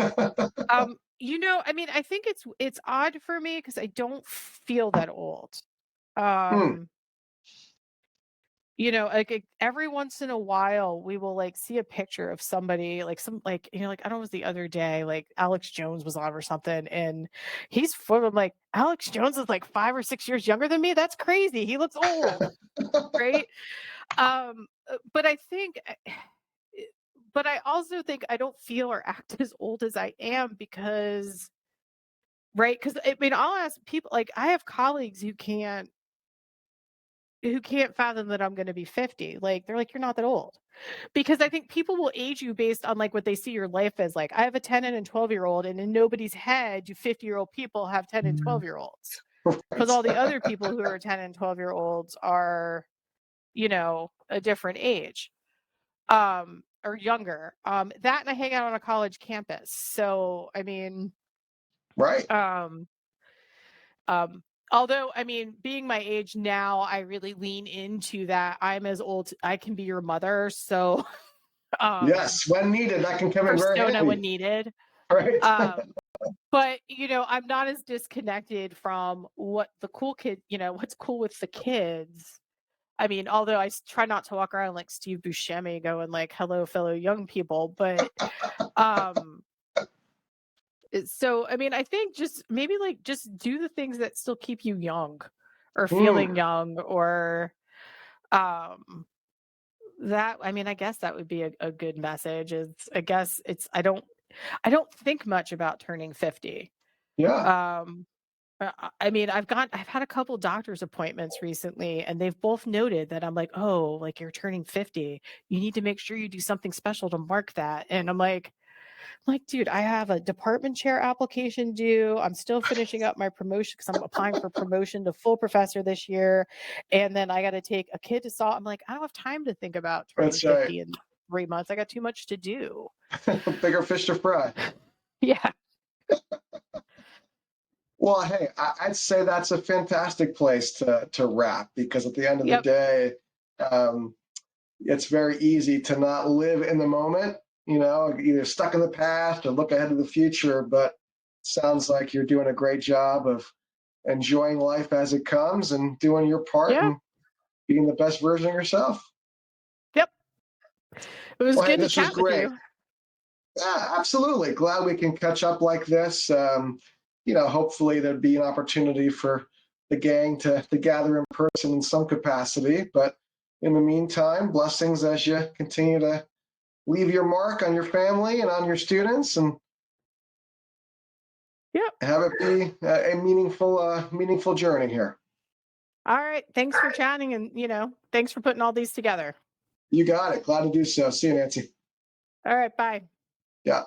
I mean, I think it's odd for me because I don't feel that old. Hmm, Um, every once in a while, we will, like, see a picture of somebody, like, like, I don't know, it was the other day, like, Alex Jones was on or something, and he's full of like, "Alex Jones is, like, 5 or 6 years younger than me? That's crazy. He looks old." Right? But I think but I also think I don't feel or act as old as I am because right? Because I mean, I'll ask people like, I have colleagues who can't fathom that I'm gonna be 50. Like, they're like, "You're not that old." Because I think people will age you based on, like, what they see your life as, like, I have a 10 and a 12-year-old, and in nobody's head do 50-year-old people have 10 and 12-year-olds. Because right. all the other people who are 10 and 12-year-olds are, a different age, or younger. That and I hang out on a college campus. So, I mean, Right. um, um, although, I mean, being my age now, I really lean into that I'm as old I can be your mother, so, um Yes, when needed, that can come in very persona when handy, needed. right? But I'm not as disconnected from what's cool with the kids. I mean, although try not to walk around like Steve Buscemi going like, "Hello, fellow young people," but um, so I mean, I think just maybe like just do the things that still keep you young, or Hmm, feeling young, or um, that. I mean, I guess that would be a good message. I guess I don't think much about turning 50. yeah. Um, I mean, I've had a couple doctor's appointments recently, and they've both noted that I'm like, "Oh, like, you're turning 50. You need to make sure you do something special to mark that." And I'm like, "Dude, I have a department chair application due. I'm still finishing up my promotion because 'cause I'm applying for promotion to full professor this year, and then I gotta take a kid to saw." I'm like, "I don't have time to think about turning That's right. 50 in 3 months. I got too much to do." Bigger fish to fry. Yeah. Well, hey, I'd say that's a fantastic place to wrap because at the end of the Yep. day, um, it's very easy to not live in the moment, you know, either stuck in the past or look ahead to the future. But sounds like you're doing a great job of enjoying life as it comes and doing your part Yeah. and being the best version of yourself. Yep. It was Well, hey, good to this was chat with great. you. Yeah, absolutely. Glad we can catch up like this. Hopefully there'd be an opportunity for the gang to gather in person in some capacity. But in the meantime, blessings as you continue to leave your mark on your family and on your students, and Yep. have it be a meaningful journey here. All right. Thanks for chatting and, thanks for putting all these together. You got it. Glad to do so. See you, Nancy. All right. Bye. Yeah.